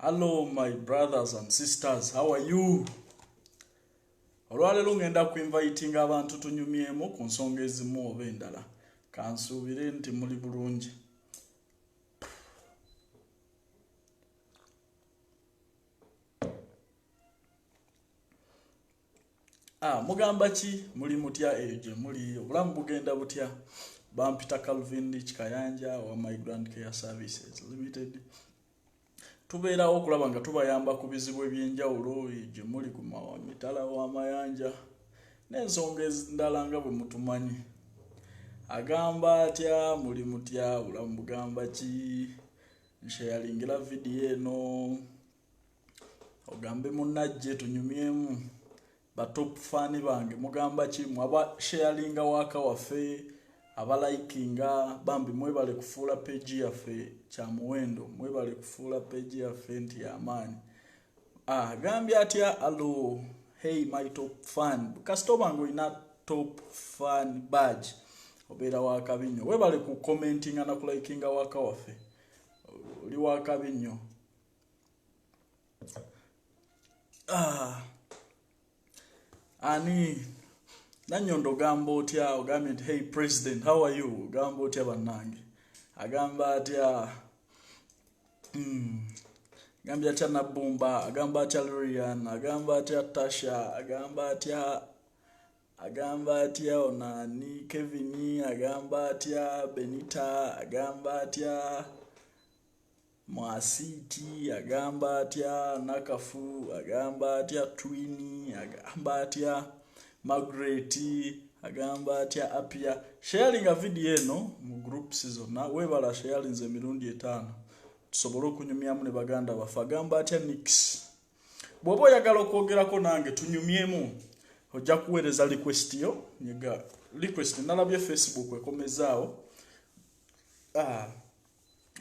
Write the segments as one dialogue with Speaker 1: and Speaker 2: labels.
Speaker 1: Hello my brothers and sisters, how are you? Olwaleero ngenda kuinviting abantu tunyumyemu ku nsonga ezimu oba endala. Kansuubire nti muli bulungi. Mugamba ki muli mutya eyo gye muli obulamu bugenda butya? Bampita Calvin Kikayanja wa Migrant Care Services Limited. Tubeerawo okulaba nga tubayamba ku bizibu ebyenjawulo gye muli ku mitala w'amayanja n'ensonga endala nga bwe mutumanyi. Agamba atya muli mutya obulamu bugamba ki? Nsharingira video eno ogambe munnajje tunyumyemu ba top fan bange mugamba ki mwaba sharinga waka waffe abalikinga bambi mwebale kufuula page yaffe kya muwendo mwebale kufuula page yaffe nti amaanyi. Gambia atya hello hey my top fan customer ngo ina top fan badge obeera waka binyo webale ku commenting na ku likinga waka waffe oli waka binyo. Ani Nanyondo gambo otya ogambye nti hey president how are you gambo otya bannange agamba atya Gambia atya Nabumba agamba atya Lorian agamba atya Tasha agamba atya Onani Kevin agamba atya Benita agamba atya Mwasiti agamba atya Nakafu agamba atya Twini agamba atya Margaret agamba atya Apia. Sharing a video eno mu group season na webala sharing ze mirundi 5 tusobole okunyumyamu ne baganda bafa agamba atya Nix. Bwoba oyagala okwogerako nange tunyumyemu ojja kuweereza request yo nyega request nalabye Facebook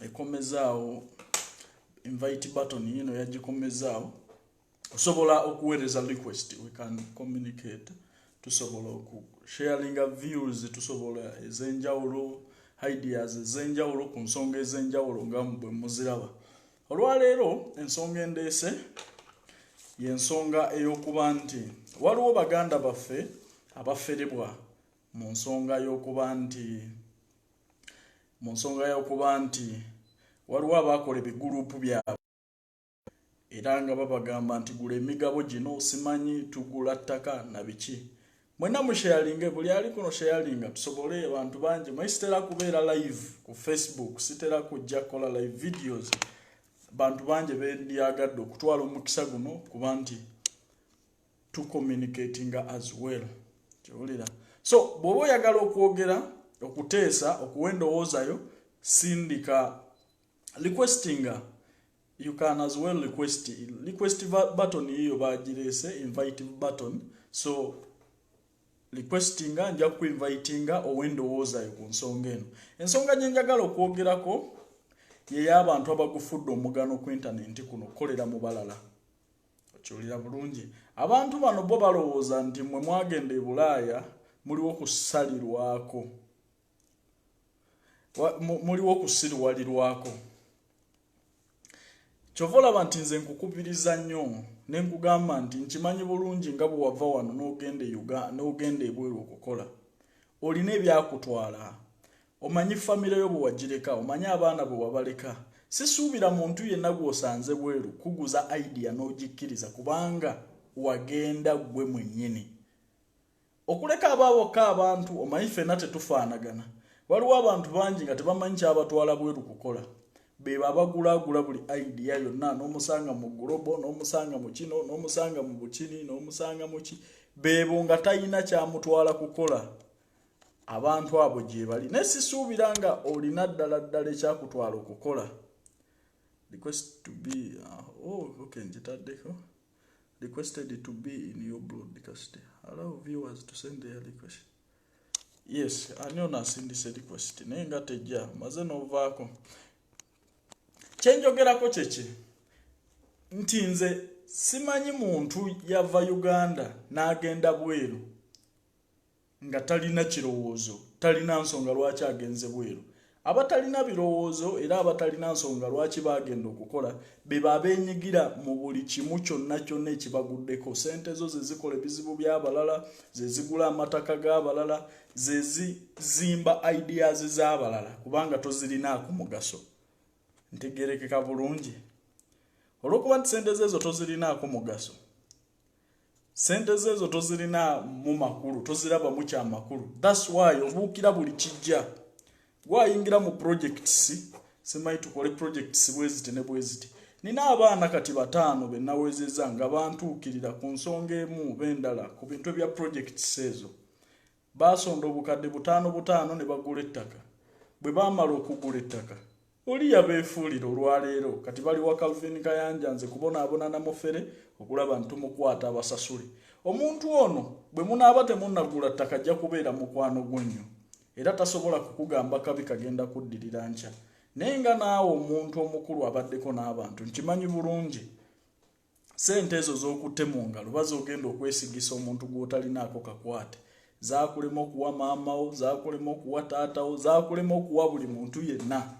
Speaker 1: ekomezaawo invite button yino yagikomezaawo osobola okuweereza request we can communicate tusobola oku sharinga views tusobola ezenjawulo ideas ezenjawulo ku nsonga ezenjawulo nga bwe muziraba. Olwaleero ensonga endeese y'ensonga ey'okuba nti waliwo baganda baffe abaferebwa mu nsonga y'okuba nti waliwo abakola ebigurupu byabwe era nga babagamba nti gula emigabo gino simanyi tugula ttaka na biki. Mwena mu sharinge buli ali kuno sharinga tusobole abantu bangi mwesitera kubeera live ku Facebook sitera kujja kola live videos bantu bangi bendyagadde okutwala omukisa guno kuba nti to communicating as well kiwulira. So bw'oba oyagala okwogera okuteesa okuwa endowoozayo sindika requestinga you can as well request button hiyo bagirese invite button so requestinga nja ku invitinga owendowoozayo ku nsonga eno. Ensonga gye njagala okwogerako ye y'abantu abagufudde omugano ku internet kuno kolera mu balala okiwulira bulungi. Abantu bano bo balowooza nti mwe mwagenda e Bulaaya muliwo kusiriwalirwako. Chovola nti nze nkukubiriza nnyo ne nkugamba nti nkimanyi bulungi nga bwe wava wano n'ogenda ebweru okukola olina ebyakutwala omanyi famire yo bwe wagireka omanyi abaana bwe wabaleka. Sisuubira muntu yenna gw'osanze bweru kuguza idea n'ogikkiriza kubanga wagenda gwe mwennyini. Okuleka abaabokka abantu omanyi ffenna tetufaanagana. Waliwo abantu bangi nga tebamanyi kyabatwala bweru kukola. Beba abagulaagula buli idea yonna n'omusanga mu global n'omusanga mu kino n'omusanga mu bukini n'omusanga mu ki bebo nga tayina kyamutwala kukola. Abantu abo gye bali nesisuubira nga olina ddala ekyakutwala okukola. Request to be njitaddeko requested to be in your broadcast. Allow viewers to send their request. Yes, ani ono asindise request naye nga tejja maze n'ovaako. Kyenjogerako kyeki nti nze simanyi muntu yava Uganda n'agenda bweru nga talina kirowoozo, talina nsonga lwaki agenze bweru. Abatalina birowoozo era abatalina nsonga lwaki bagenda okukola be babenyigira mu buli kimu kyonna kyonna ekibaguddeko. Sente zo ze zikola ebizibu by'abalala, ze zigula amataka g'abalala, ze zimba ideas z'abalala kubanga tozirinaako mugaso. Ntegerekeka bulungi. Olwokuba nti sente zezo tozirinaako mugaso, sente zezo tozirina mu makulu, toziraba mu kyamakulu. That's why obuukira buli kijja. Gwayingira mu projects, simanyi tukole projects bweziti ne bweziti. Nina abaana kati 5 be nawezeza nga bantuukirira ku nsonga emu bendala ku bintu bya projects ezo. Basonda obukadde 5 ne bagula ettaka. Bwe baamala okugula ettaka, oli yabeefuulira olwaleero kati bali wa Calvin Kayanja nze kubonaabona na mufere okulaba ntumukwata abasasule. Omuntu ono bwe munaaba temunnagula ttaka ajja kubeera mukwano gwennyo. Era tasobola kukugamba kabi kagenda kuddirira nkya. Naye nga naawe omuntu omukulu abaddeko n'abantu nkimanyi bulungi. Sente ezo z'okutte mu ngalo bazogenda okwesigisa omuntu gw'otalinaako kakwate. Zaakulema okuwa maamawo, zaakulema okuwa taatawo, zaakulema okuwa buli muntu yenna.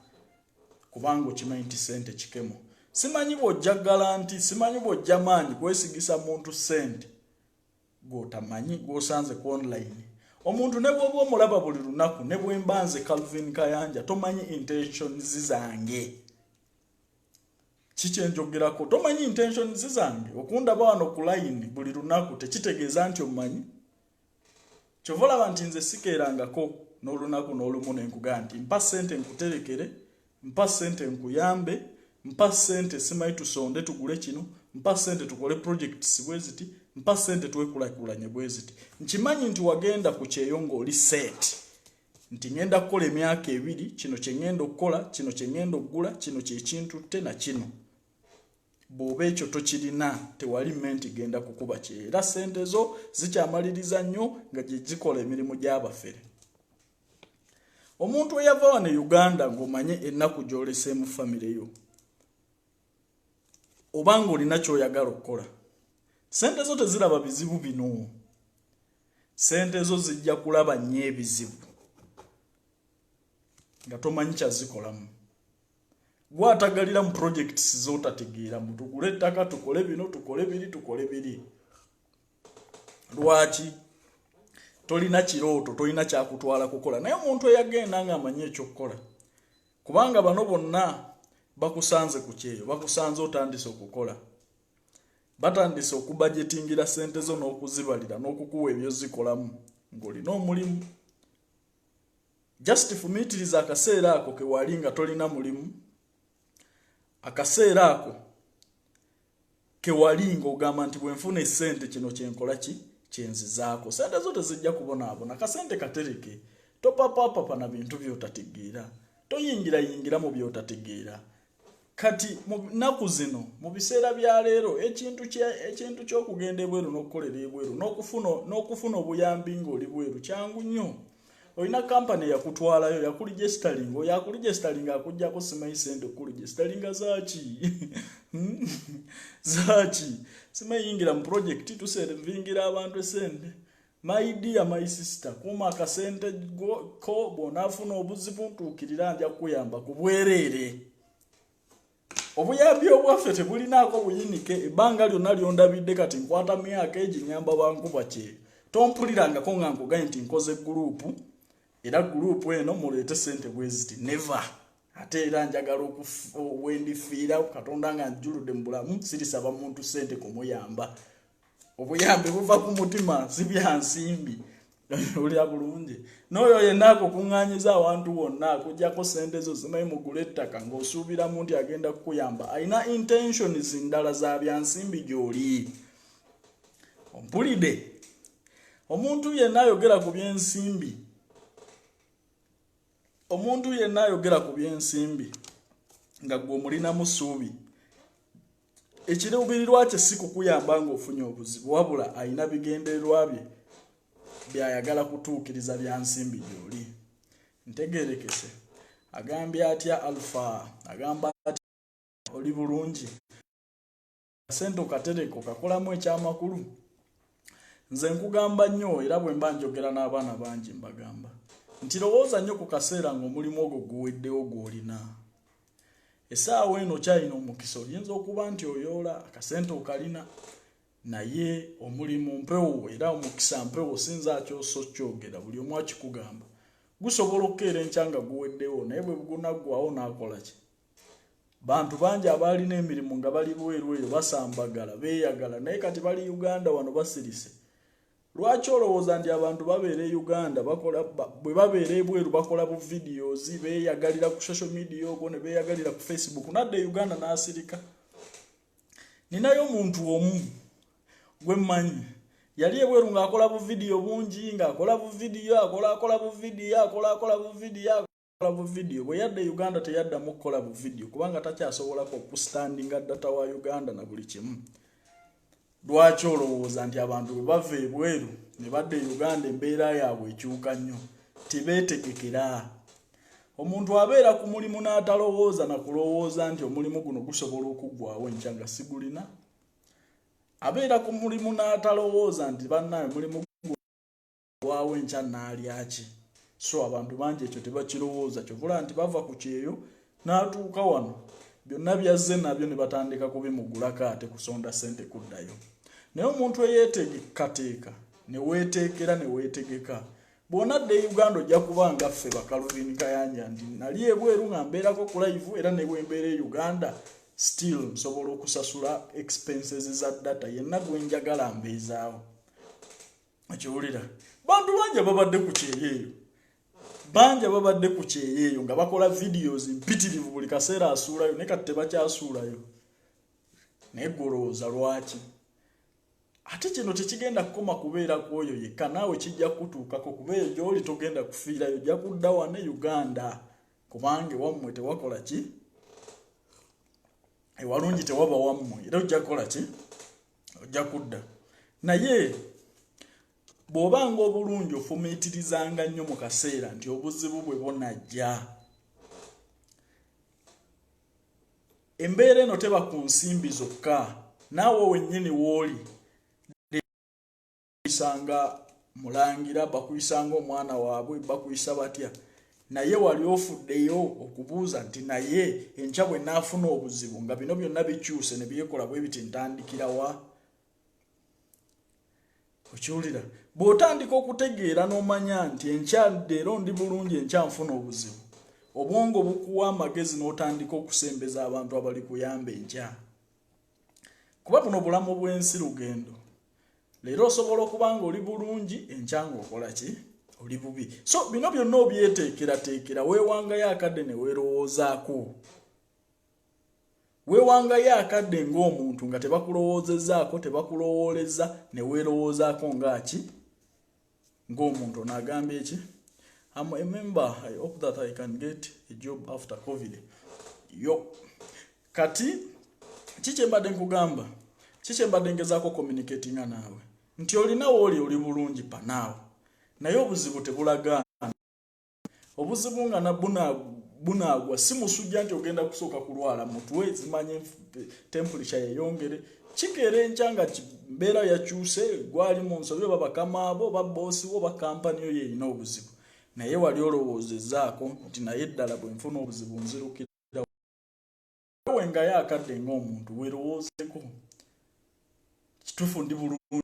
Speaker 1: Kubanga okimanyi nti sente kikemo. Simanyi bw'ojja galanti, simanyi bw'ojja maanyi kwesigisa muntu sente gw'otamanyi gw'osanze ku online. Omuntu ne bw'oba omulaba buli lunaku ne bwe mbanze Calvin Kayanja tomanyi intentions zange. Kiki enjogerako? Tomanyi intentions zange. Okundaba wano ku line buli lunaku tekitegeeza nti omanyi. Kyova olaba nti nze sikeerangako n'olunaku n'olumu ne nkugaa nti mpa ssente nkuterekere, mpa ssente nkuyambe, mpa ssente simanyi tusonde tugule kino, mpa ssente tukole projects bweziti, mpa ssente twekulakulanye bweziti. Nkimanyi nti wagenda ku kyeyo ng'oli set. Nti ngenda kukola emyaka 2, kino kye ngenda okukola, kino kye ngenda okugula, kino kye kintu te na kino. Bw'oba ekyo tokirina tewali menti genda kukuba kye. Era ssente zo zikyamaliriza nnyo nga gye zikola emirimu gy'abafere. Omuntu eyava wano Uganda ng'omanye ennaku gy'olese mu famire yo, obanga olina ky'oyagala okukola, sente zo teziraba bizibu bino. Sente zo zijja kulaba nnyo ebizibu nga tomanyi kyazikolamu. Gwatagalira mu projects z'otategeera mu tugule ettaka tukole bino tukole biri. Lwaki? Tolina kirooto, tolina kyakutwala kukola. Naye omuntu eyagenda ng'amanyi ekyokukola, kubanga bano bonna bakusanze ku kyeyo, bakusanze otandise okukola. Batandise okubudgetingira sente zo n'okuzibalira n'okukuwa ebyozikolamu ng'olina omulimu. Just fumiitiriza akaseera ako ke wali nga tolina mulimu. Akaseera ako ke wali ng'ogamba nti bwe nfuna essente kino kyenkola kyenzizaako. Sente zo tezijja kubonaabona. Akasente katereke. Topapapapa na bintu by'otategeera. Toyingira mu by'otategeera. Kati mu nnaku zino mu biseera bya leero ekintu ky'okugenda ebweru n'okukolera ebweru n'okufuna obuyambi ng'oli bweru kyangu nnyo. Olina kampani yakutwalayo yakuligestaling, yakuligestaling akujjako simanyi sente okuligestalinga zaaki. Zaaki. Simanyi yingira mu project tuservingira abantu esente. My dear, my sister, kuma akasente ko bw'onaafuna obuzibu ntuukirira nja kuyamba ku bwereere. Obuyambi obwaffe tebulinaako buyinike. Ebbanga lyonna lyondabidde kati nkwata myaka eginyamba bankuba kye. Tompulirangako nga nkugaye nti nkoze gurupu. Era gurupu eno muleete sente bweziti. Never. Ate era njagala wendifiira Katonda nga njuludde mu bulamu sirisaba muntu sente kumuyamba. Obuyambi buva ku mutima si bya nsimbi. Olya bulungi. N'oyo yenna akukuŋŋaanyiza abantu bonna akuggyako sente zo zimanyi mugule ettaka ng'osuubiramu nti agenda kukuyamba. Alina intentions ndala za bya nsimbi gy'oli. Ompulidde. Omuntu yenna ayogera ku by'ensimbi. Omuntu yenna ayogera ku by'ensimbi nga gwe omulinamu ssuubi. Ekiruubirirwa kye si kukuyamba ng'ofunye obuzibu wabula alina bigendererwa bye byayagala kutuukiriza bya nsimbi gy'oli. Ntegeerekese. Agambye atya Alpha. Agamba atya oli bulungi. sente okatereko kakolamu ekyamakulu. Nze nkugamba nnyo era bwe mba njogera n'abaana bangi mbagamba nti lowooza nnyo ku kaseera ng'omulimu ogwo guweddewo gw'olina. Essaawa eno kyalina omukisa oyinza okuba nti oyoola akasente okalina naye omulimu mpewo era omukisa mpewo sinza kyoso kyogera buli omu akikugamba gusobola okukeera enkya nga guweddewo naye bwe gunaggwawo n'akola ki. Bantu bangi abaalina emirimu nga bali bweru eyo basambagala beeyagala naye kati bali Uganda wano basirise. Lwaki olowooza nti abantu babeera e Uganda bwe babeera ebweru bakola bu videos beeyagalira ku social media okwo ne beeyagalira ku Facebook nadde e Uganda n'asirika. Ninayo omuntu omu gwe mmanyi yali ebweru ng'akola bu video bungi ng'akola bu video akola bu video bwe yadde e Uganda teyaddamu kukola bu video kubanga takyasobolako okustandinga data wa Uganda na buli kimu. Lwaki olowooza nti abantu bwe bava ebweru ne badde e Uganda embeera yaabwe ekyuka nnyo tibeetegekera. Omuntu abeera ku mulimu n'atalowooza na kulowooza nti omulimu guno gusobola okuggwawo enkya nga sigulina. Abeera ku mulimu n'atalowooza nti bannaye mulimu guggwawo enkya n'alya ki. So abantu bangi ekyo tebakirowooza kyovula nti bava ku kyeyo n'atuuka wano byonna byazze nabyo ne batandika kubimugulako ate kusonda sente kuddayo. Naye omuntu eyeeteekateeka ne weeteekera ne weetegeka bw'onadde e Uganda ojja kuba nga ffe bakaluvini kayanja nti nali ebweru nga mbeerako ku live era ne bwe mbeera e Uganda still nsobola okusasula expenses za data yenna gwe njagala mbeezaawo. Okiwulira bantu bangi babadde ku kyeyeeyo nga bakola videos mpitirivu buli kaseera asuulayo naye kati tebakyasuulayo. Naye golowooza lwaki? Ate kino tekigenda kukoma kubeera ku oyo yekka naawe kijja kutuukako kubeera gy'oli togenda kufiirayo ojja kudda wano e Uganda kubanga wammwe tewakola ki? Ewalungi tewaba wammwe era ojja kukola ki? Ojja kudda. Naye bw'obanga obulungi ofumiitirizanga nnyo mu kaseera nti obuzibu bwe bunajja. Embeera eno teba ku nsimbi zokka naawe wennyini w'oli bakuyisanga mulangira bakuyisanga omwana waabwe bakuyisa batya naye wali ofuddeyo okubuuza nti naye enkya bwe naafuna obuzibu nga bino byonna bikyuse ne byekola bwe biti ntandikira wa? Okiwulira bw'otandika okutegeera n'omanya nti enkya leero ndi bulungi enkya nfuna obuzibu obwongo bukuwa amagezi n'otandika okusembeza abantu abali kuyamba enkya. Kuba buno bulamu bw'ensi lugendo. Leero osobola okuba nga oli bulungi enkya ng'okola ki? Oli bubi. So bino byonna obyeteekerateekera weewangayo akadde ne weerowoozaako. Weewangayo akadde ng'omuntu nga tebakulowoozezaako tebakulowooleza ne weerowoozaako ngaki? Ng'omuntu n'agamba eki? I'm a member. I hope that I can get a job after COVID. Kati kiche mbadde nkugamba kiche mbadde ngezaako communicatinga naawe nti olinawo oli bulungi panaawo naye obuzibu tebulagaana. Obuzibu nga bunaagwa si musujja nti ogenda kusooka kulwala mutwe zimanye temperature yeyongere kikeera enkya nga mbeera yakyuse gwali mu nsobi oba bakama abo oba boosi wo oba kampani yo yeyina obuzibu naye wali olowoozezaako nti naye ddala bwe nfuna obuzibu nzirukira wengayo akadde ng'omuntu weerowoozeeko kituufu ndi bulungi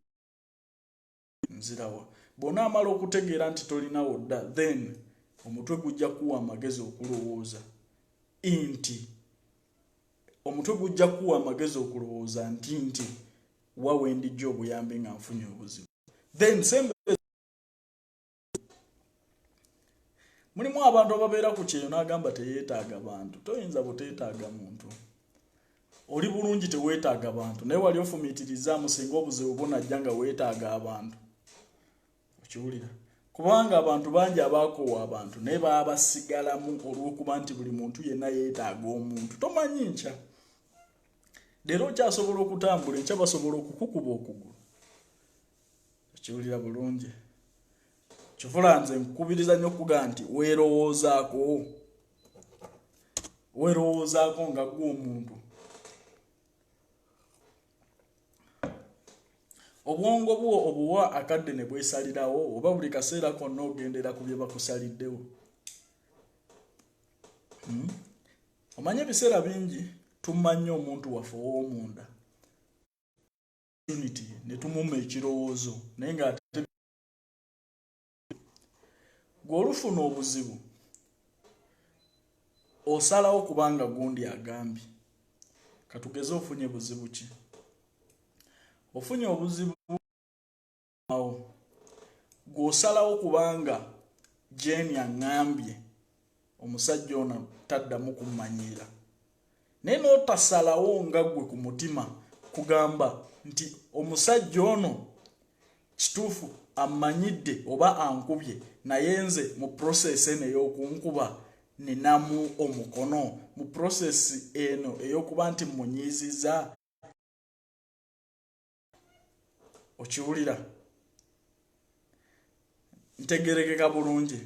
Speaker 1: nzirawa. Bw'onaamala okutegeera nti tolinawo dda then omutwe gujja kuwa amagezi okulowooza nti wawe ndijja obuyambi nga nfunye obuzibu. Then mulimu abantu ababeera ku kyeyo n'agamba teyeetaaga bantu. Toyinza buteetaaga muntu. Oli bulungi teweetaaga bantu naye wali ofumiitirizaamu singa obuzibu bunajja nga weetaaga abantu. Okiwulira? Kubanga abantu bangi abaakoowa abantu naye baba basigalamu olw'okuba nti buli muntu yenna yeetaaga omuntu. Tomanyi nkya. Leero okyasobola okutambula enkya basobola okukukuba okugulu. Okiwulira bulungi? Kivula nze nkukubiriza nnyo okuga nti weerowoozaako nga ggwe omuntu. obwongo bwo obuwa akadde ne bwesalirawo oba buli kaseera konna ogendera ku bye bakusaliddewo. Omanye ebiseera bingi tumanye omuntu waffe ow'omunda unity ne tumuma ekirowoozo naye nga gw'olufuna obuzibu osalawo kubanga gundi agambye. Katugeze ofunye buzibu ki? Ofunye obuzibu awo gw'osalawo kubanga Jane angambye omusajja ono taddamu kummanyiira. Naye n'otasalawo nga ggwe ku mutima kugamba nti omusajja ono kituufu ammanyidde oba ankubye naye nze mu process eno ey'okunkuba ninamu omukono, mu process eno ey'okuba nti munyiiziza. Okiwulira? Ntegerekeka bulungi.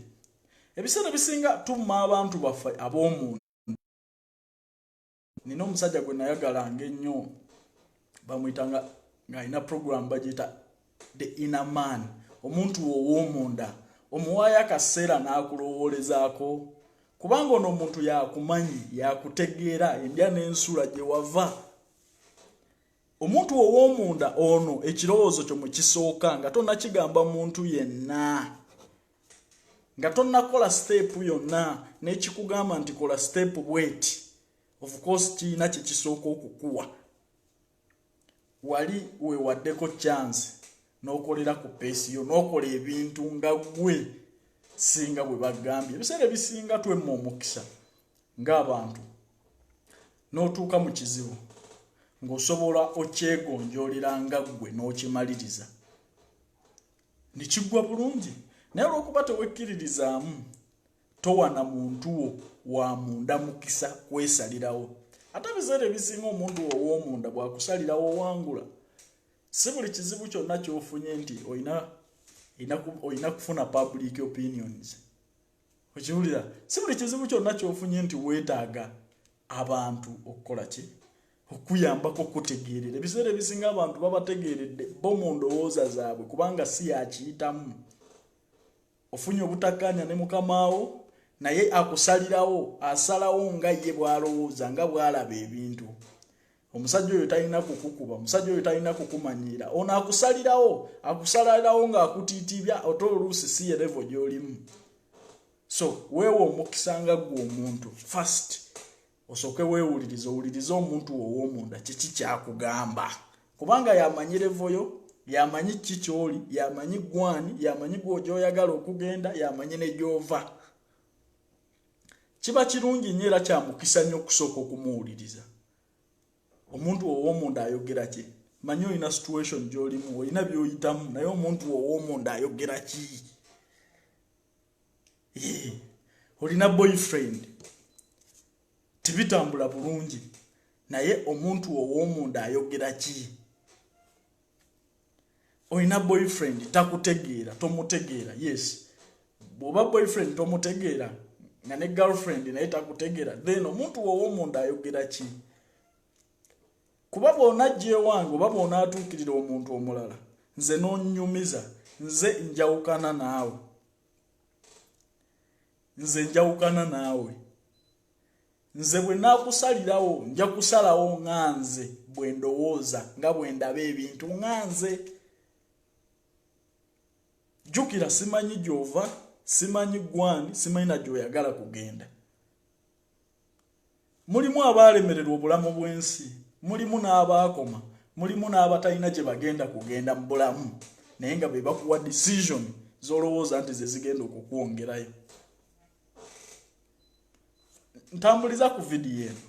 Speaker 1: Ebiseera bisinga tumma abantu baffe ab'omuntu. Nina omusajja gwe nayagalanga ennyo bamuyitanga ng'alina program bagiyita The Inner Man, omuntu ow'omunda, omuwaayo akaseera n'akulowoolezaako kubanga ono omuntu yakumanyi, yakutegeera endya n'ensula gye wava. Omuntu ow'omunda ono ekirowoozo kyo mwe kisooka nga tonnakigamba muntu yenna, nga tonnakola step yonna n'ekikugamba nti kola step bweti, of course kiina kye kisooka okukuwa. Wali weewaddeko chance n'okolera ku peesi yo n'okola ebintu nga gwe singa bwe bagambye. Ebiseera ebisinga twemma omukisa ng'abantu n'otuuka mu kizibu ng'osobola okyegonjoolera nga ggwe n'okimaliriza ne kiggwa bulungi. Naye olw'okuba tewekkiririzaamu towana muntu wo wa munda mukisa kwesalirawo. Ate ebiseera ebisinga omuntu ow'omunda bw'akusalirawo owangula, si buli kizibu kyonna ky'ofunye nti olina kufuna public opinions. Okiwulira? Si buli kizibu kyonna ky'ofunye nti weetaaga abantu okukola ki? Okuyambako kutegeerera. Ebiseera ebisinga abantu babategeeredde bo mu ndowooza zaabwe kubanga si yakiyitamu. Ofunye obutakkaanya ne mukamaawo naye akusalirawo, asalawo nga ye bw'alowooza, nga bw'alaba ebintu. Omusajja oyo talina kukukuba, omusajja oyo talina kukumanyiira. Ono akusalirawo ng'akutiitibya oto oluusi si ye level gy'olimu. So weewa omukisa nga ggwe omuntu first osooke weewulirize, owulirize omuntu ow'omunda kiki kyakugamba kubanga yamanyi level yo, yamanyi ki ky'oli, yamanyi gwani, yamanyi gw'ogy'oyagala okugenda, yamanyi ne gy'ova. Kiba kirungi nnyo era kya mukisa nnyo okusooka okumuwuliriza. Omuntu ow'omunda ayogera ki? Manyi olina situation gy'olimu, olina by'oyitamu, naye omuntu ow'omunda ayogera ki? Olina boyfriend, tibitambula bulungi, naye omuntu ow'omunda ayogera ki? Olina boyfriend takutegeera, tomutegeera. Yes, bw'oba boyfriend tomutegeera nga ne girlfriend naye takutegeera, then omuntu ow'omunda ayogera ki? Kuba bw'onajja ewange oba bw'onaatuukirira omuntu omulala, nze n'onnyumiza, nze njawukana naawe. Nze bwe naakusalirawo nja kusalawo nga nze bwe ndowooza, nga bwe ndaba ebintu nga nze. Jjukira simanyi gy'ova, simanyi gwani, simanyi na gy'oyagala kugenda. Mulimu abaalemererwa obulamu bw'ensi, mulimu n'abaakoma, mulimu n'abatalina gye bagenda kugenda mu bulamu naye nga be bakuwa decision z'olowooza nti ze zigenda okukwongerayo. Ntambuliza ku vidiyo eno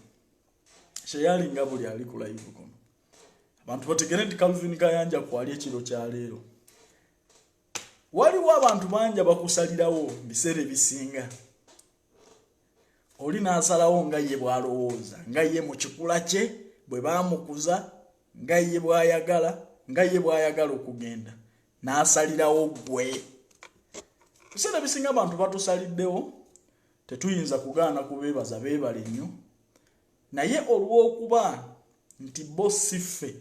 Speaker 1: sheyali nga buli ali ku live kono abantu bategere nti Calvin Kayanja kwali ekiro kya leero. Waliwo abantu bangi bakusalirawo biseera bisinga, oli n'asalawo nga ye bw'alowooza, nga ye mu kikula kye bwe baamukuza, nga ye bw'ayagala okugenda, n'asalirawo ggwe. Biseera bisinga abantu batusaliddewo, tetuyinza kugaana kubeebaza, beebale nnyo, naye olw'okuba nti bo si ffe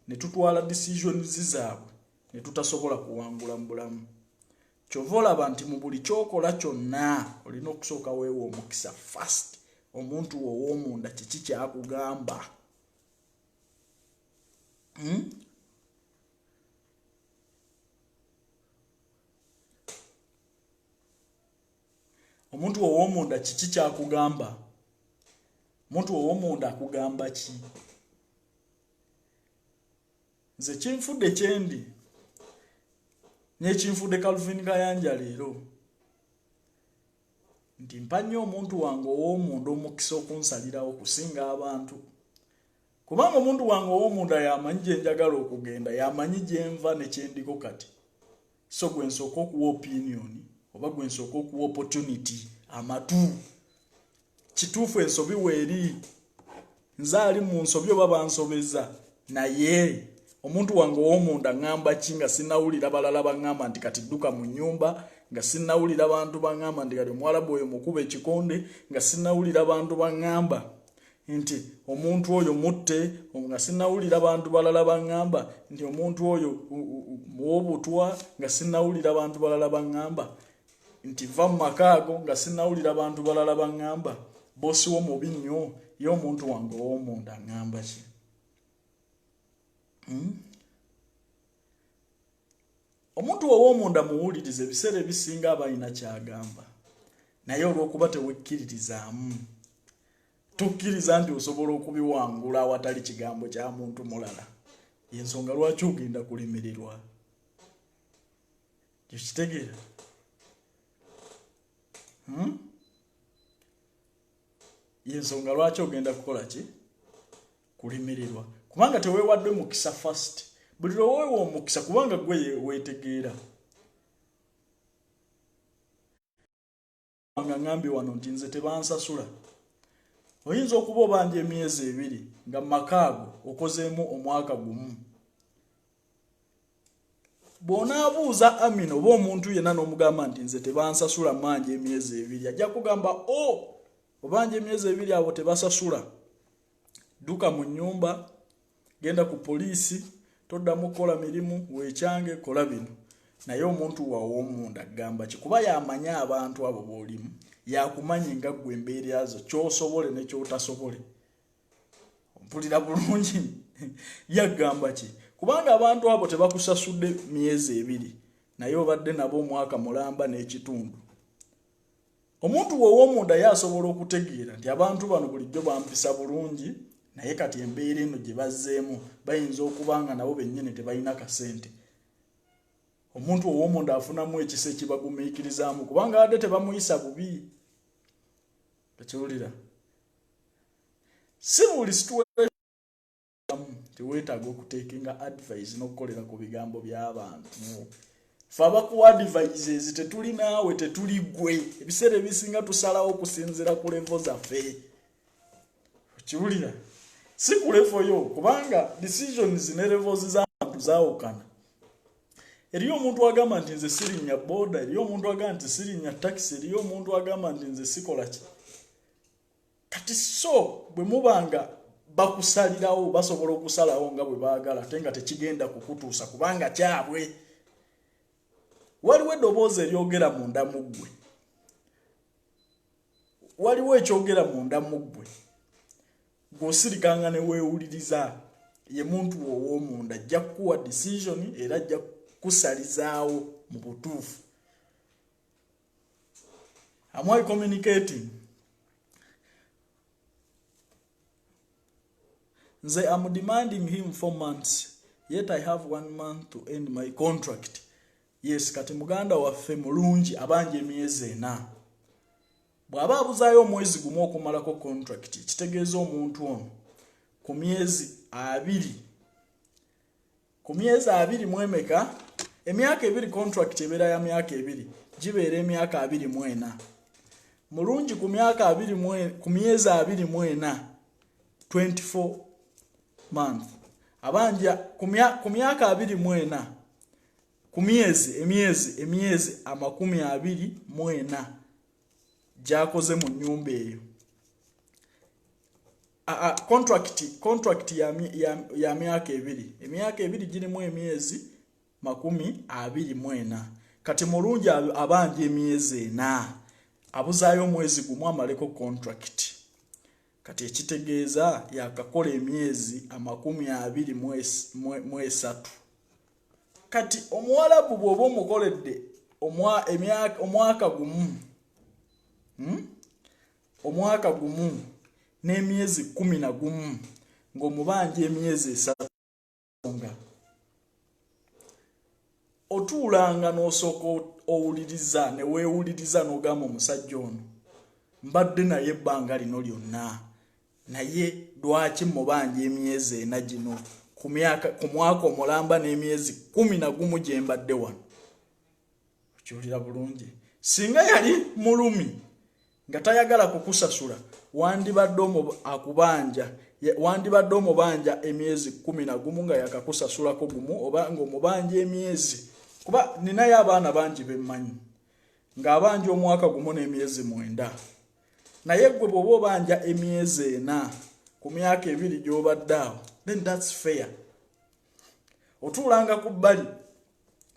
Speaker 1: ne tutwala decisions zaabwe ne tutasobola kuwangula mu bulamu. Kyova olaba nti mu buli kyokola kyonna olina okusooka weewa omukisa first. Omuntu ow'omunda kiki kyakugamba? Omuntu ow'omunda kiki kyakugamba? Omuntu ow'omunda akugamba ki? Nze kinfudde kyendi n'ekinfudde Calvin Kayanja leero nti mpa nnyo omuntu wange ow'omunda omukisa okunsalirawo okusinga abantu. Kubanga omuntu wange ow'omunda yamanyi gye njagala okugenda, yamanyi gye nva ne kye ndiko kati. So gwe nsooka okuwa opinion oba gwe nsooka okuwa opportunity amatu. Kituufu ensobi weeri. Nze ali mu nsobi oba bansobeza naye omuntu wange ow'omunda ngamba ki nga sinnawulira balala baŋŋamba nti kati dduka mu nnyumba, nga sinnawulira bantu baŋŋamba nti kati Omuwarabu oyo mukuba ekikonde, nga sinnawulira bantu baŋŋamba nti omuntu oyo mutte, nga sinnawulira bantu balala baŋŋamba nti omuntu oyo muwobutwa, nga sinnawulira bantu balala baŋŋamba nti va mu makaago, nga sinnawulira bantu balala baŋŋamba bosi wo mubi nnyo. Ye omuntu wange ow'omunda ngamba ki? Omuntu ow'omunda muwulirize ebiseera ebisinga aba alina kyagamba, naye olw'okuba tewekkiririzaamu tokkiriza nti osobola okubiwangula awatali kigambo kya muntu mulala, y'ensonga lwaki ogenda kulemererwa. Kitegeera? Y'ensonga lwaki ogenda kukola ki? Kulemererwa. Kubanga teweewadde mukisa first. Buli lwoweewa omukisa kubanga gwe weetegeera. Nga ngambye wano nti nze tebansasula. Oyinza okuba obanja emyezi 2 nga makaago okozeemu omwaka gumu. Bw'onaabuuza Amina oba omuntu yenna n'omugamba nti nze tebansasula manja emyezi 2, ajja kugamba obanja emyezi 2 abo tebasasula. Dduka mu nnyumba, genda ku poliisi, toddamu kukola mirimu, weekyange, kola bino. Naye omuntu w'omunda agamba ki? Kuba yamanya abantu abo b'olimu, yakumanyi nga ggwe embeera zo ky'osobole ne ky'otasobole. Mpulira bulungi. Yagamba ki? Kubanga abantu abo tebakusasudde myezi 2, naye obadde nabo omwaka mulamba n'ekitundu. Omuntu w'omunda yasobola okutegeera nti abantu bano bulijjo bampisa bulungi, naye kati embeera eno gye bazzeemu bayinza okubanga nabo bennyini tebalina kasente. Omuntu ow'omunda afunamu ekisa ekibagumiikirizaamu kubanga ate tebamuyisa bubi. Tekiwulira? Si buli situation teweetaaga okuteekinga advice n'okukolera ku bigambo by'abantu. Ffe abakuwa advices tetuli naawe, tetuli ggwe. Ebiseera ebisinga tusalawo okusinziira ku levo zaffe. Kiwulira? Si ku levo yo kubanga decisions ne levels z'abantu zaawukana. Eriyo omuntu agamba nti nze sirinnya boda, eriyo omuntu agamba nti sirinnya taxi, eriyo omuntu agamba nti nze sikola ki. Kati so bwe mubanga bakusalirawo basobola okusalawo nga bwe baagala ate nga tekigenda kukutuusa kubanga kyabwe. Waliwo eddoboozi eryogera munda mu ggwe. Waliwo ekyogera munda mu ggwe. Gw'osirikanga ne weewuliriza ye muntu ow'omunda ajja kukuwa decision era ajja kusalizaawo mu butuufu. Am I communicating? Nze am demanding him 4 months, yet I have 1 month to end my contract. Yes, kati muganda waffe mulungi abanja emyezi 4. Bw'aba abuzaayo omwezi gumu okumalako contract, kitegeeza omuntu ono ku myezi 2. Ku myezi 2 mwemeka, emyaka 2 contract ebeera ya myaka 2, gibeera emyaka 24. Mulungi ku myaka 2 ku myezi 24, 24 month. Abanja ku myaka 24, ku myezi 24 gyakoze mu nnyumba eyo. contract ya myaka ebiri. Emyaka ebiri girimu emyezi 24. Kati mulungi abanje emyezi 4. Abuzaayo omwezi gumu amaleko contract. Kati ekitegeeza yakakola emyezi 23. Kati omuwalabu bw'oba omukoledde omwaka gumu omwaka gumu n'emyezi 11 ng'omubanja emyezi 3 otuulanga n'osooka owuliriza ne weewuliriza n'ogamba omusajja ono mbadde naye ebbanga lino lyonna naye lwaki mubanja emyezi 4 gino ku mwaka omulamba n'emyezi 11 gye mbadde wano. Okiwulira bulungi. Singa yali mulumi nga tayagala kukusasula wandibadde omubanja emyezi 11 nga yakakusasulako gumu oba ng'omubanja emyezi. Kuba ninayo abaana bangi bemmanyi ng'abanja omwaka gumu n'emyezi 9. Naye gwe bw'oba obanja emyezi 4 ku myaka 2 gy'obadde awo, then that's fair. Otuulanga ku bbali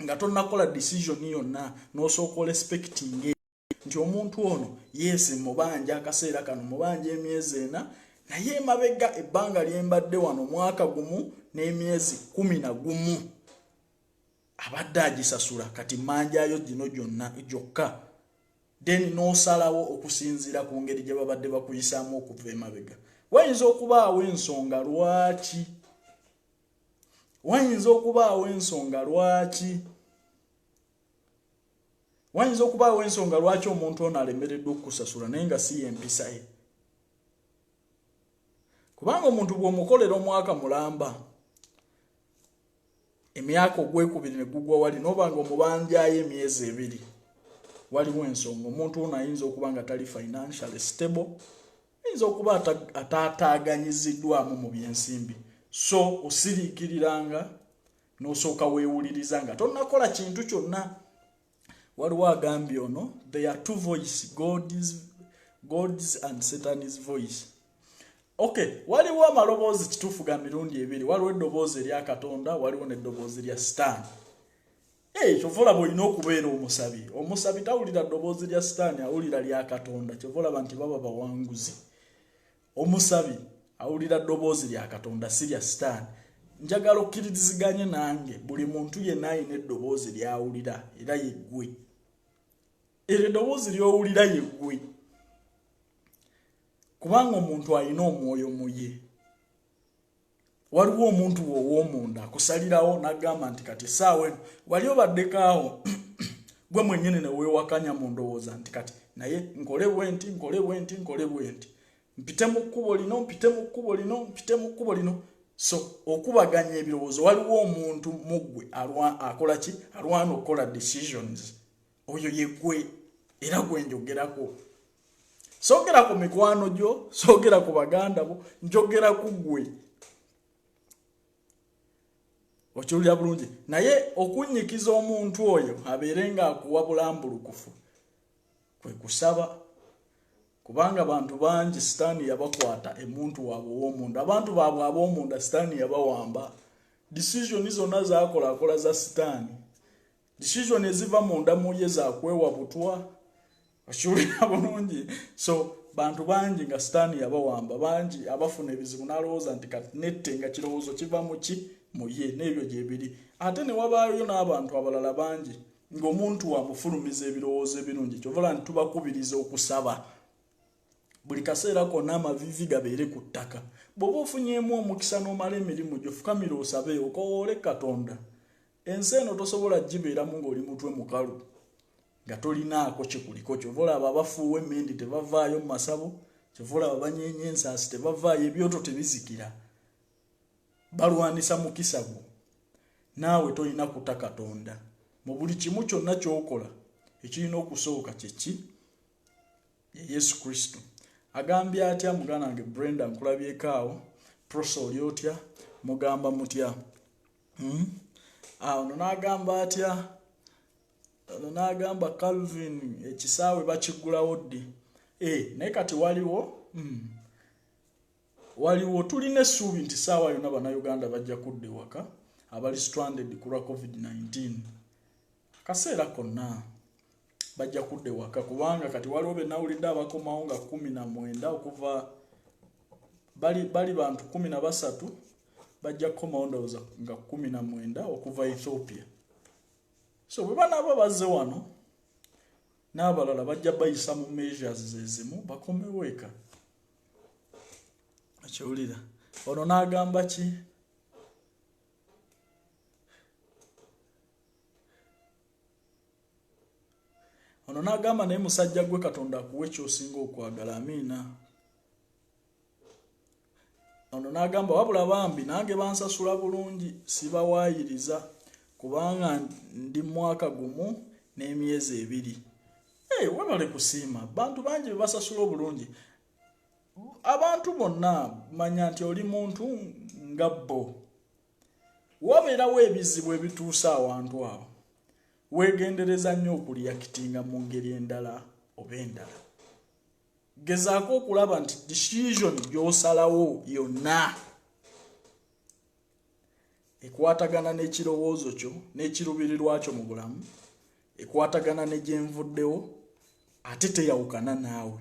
Speaker 1: nga tonnakola decision yonna n'osooka respecting nti omuntu ono yes mubanja akaseera kano mubanja emyezi 4 naye mabega ebbanga lyembadde wano mwaka gumu n'emyezi 11 abadde agisasula kati manjayo gino gyokka. Then n'osalawo okusinziira ku ngeri gye babadde bakuyisaamu okuva emabega. Wayinza okubaawo ensonga lwaki? Wayinza okubaawo ensonga lwaki omuntu ono alemereddwa okukusasula naye nga si yempisa ye. Kubanga omuntu bw'omukolera omwaka mulamba emyaka ogwekubiri ne gugwa wali n'oba nga omubanjayo emyezi 2 waliwo ensonga. Omuntu ono ayinza okuba nga tali financially stable, ayinza okuba ataataganyiziddwamu mu byensimbi. So osiriikiriranga n'osooka weewuliriza nga tonnakola kintu kyonna. Waliwo agambye ono, there are two voices, God's and Satan's voice. Okay, waliwo amaloboozi kituufu ga mirundi ebiri. Waliwo eddoboozi erya Katonda, waliwo n'eddoboozi lya Sitaani. Kyova olaba olina okubeera omusabi. Omusabi tawulira ddoboozi lya Sitaani, awulira lya Katonda. Kyova olaba nti baba bawanguzi. Omusabi awulira ddoboozi lya Katonda si lya Sitaani. Njagala okkiriziganye nange buli muntu yenna alina eddoboozi ly'awulira era yeggwe. Eryo eddoboozi ly'owulira yeggwe. Kubanga omuntu alina omwoyo mu ye. Waliwo omuntu ow'omunda akusalirawo n'agamba nti kati essaawa eno wali obaddekaawo gwe mwennyini ne weewakanya mu ndowooza nti kati naye nkole bwe nti. Mpite mu kkubo lino. So okubaganya ebirowoozo waliwo omuntu mu ggwe akola ki? Alwana okukola decisions. Oyo yeggwe era gwe njogerako. Soogera ku mikwano gyo, soogera ku baganda bo, njogera ku ggwe. Okiwulira bulungi. Naye okunnyikiza omuntu oyo abeere ng'akuwa bulambulukufu kwe kusaba. Kubanga abantu bangi Sitaani yabakwata emuntu waabwe ow'omunda. Abantu baabwe ab'omunda Sitaani yabawamba. Decision zonna zaakola za Sitaani. Decision eziva munda mu ye zaakwewa butwa. Okiwulira bulungi. So bantu bangi nga Sitaani yabawamba. Bangi abafuna ebizibu n'alowooza nti kati nette nga kirowoozo kiva mu ki? Mu ye. N'ebyo gye biri. Ate ne wabaayo n'abantu abalala bangi ng'omuntu wamufulumiza ebirowoozo ebirungi. Kyova nti tubakubiriza okusaba. Buli kaseera konna amavivi gabeere ku ttaka. Bw'oba ofunyeemu omukisa n'omala emirimu gyo fukamira osabe okowoole Katonda. Ensi eno tosobola gibeeramu ng'oli mutwe mukalu nga tolinaako kikuliko. Kyova olaba abafuuwa emmindi tebavaayo mu masabo. Kyova olaba abanyeenya ensaasi tebavaayo, ebyoto tebizikira. Balwanisa mukisa gwo. Naawe tolina kuta Katonda. Mu buli kimu kyonna ky'okola ekirina okusooka kye ki? Ye Yesu Kristo. Agambye atya muganda wange Brenda nkulabyeko awo. Prosa oli otya? Mugamba mutya? Ono n'agamba atya? Ono n'agamba Calvin ekisaawe bakigulawo ddi? Naye kati waliwo waliwo tulina essuubi nti saawa yonna bannayuganda bajja kudda ewaka abali stranded ku lwa covid-19 akaseera konna bajja kudda ewaka kubanga kati waliwo be nawulidde abakomawo nga 19 okuva bali bantu 13 bajja kukomawo ndowooza nga 19 okuva Ethiopia. So bwe banaaba bazze wano n'abalala bajja bayisa mu measures zezimu bakomewo eka. Akyawulira ono n'agamba ki? Ono n'agamba naye musajja gwe Katonda akuwe ky'osinga okwagala. Amiina. Ono n'agamba wabula bambi nange bansasula bulungi sibawaayiriza kubanga ndi mwaka gumu n'emyezi 2. Webale kusiima bantu bangi basasula obulungi. Abantu bonna manya nti oli muntu nga bo. Wabeerawo ebizibu ebituusa awantu awo. Weegendereza nnyo okuliyakitinga mu ngeri endala oba endala. Gezaako okulaba nti decision gy'osalawo yonna ekwatagana n'ekirowoozo kyo n'ekiruubirirwa kyo mu bulamu, ekwatagana ne gyenvuddewo ate teyawukana naawe.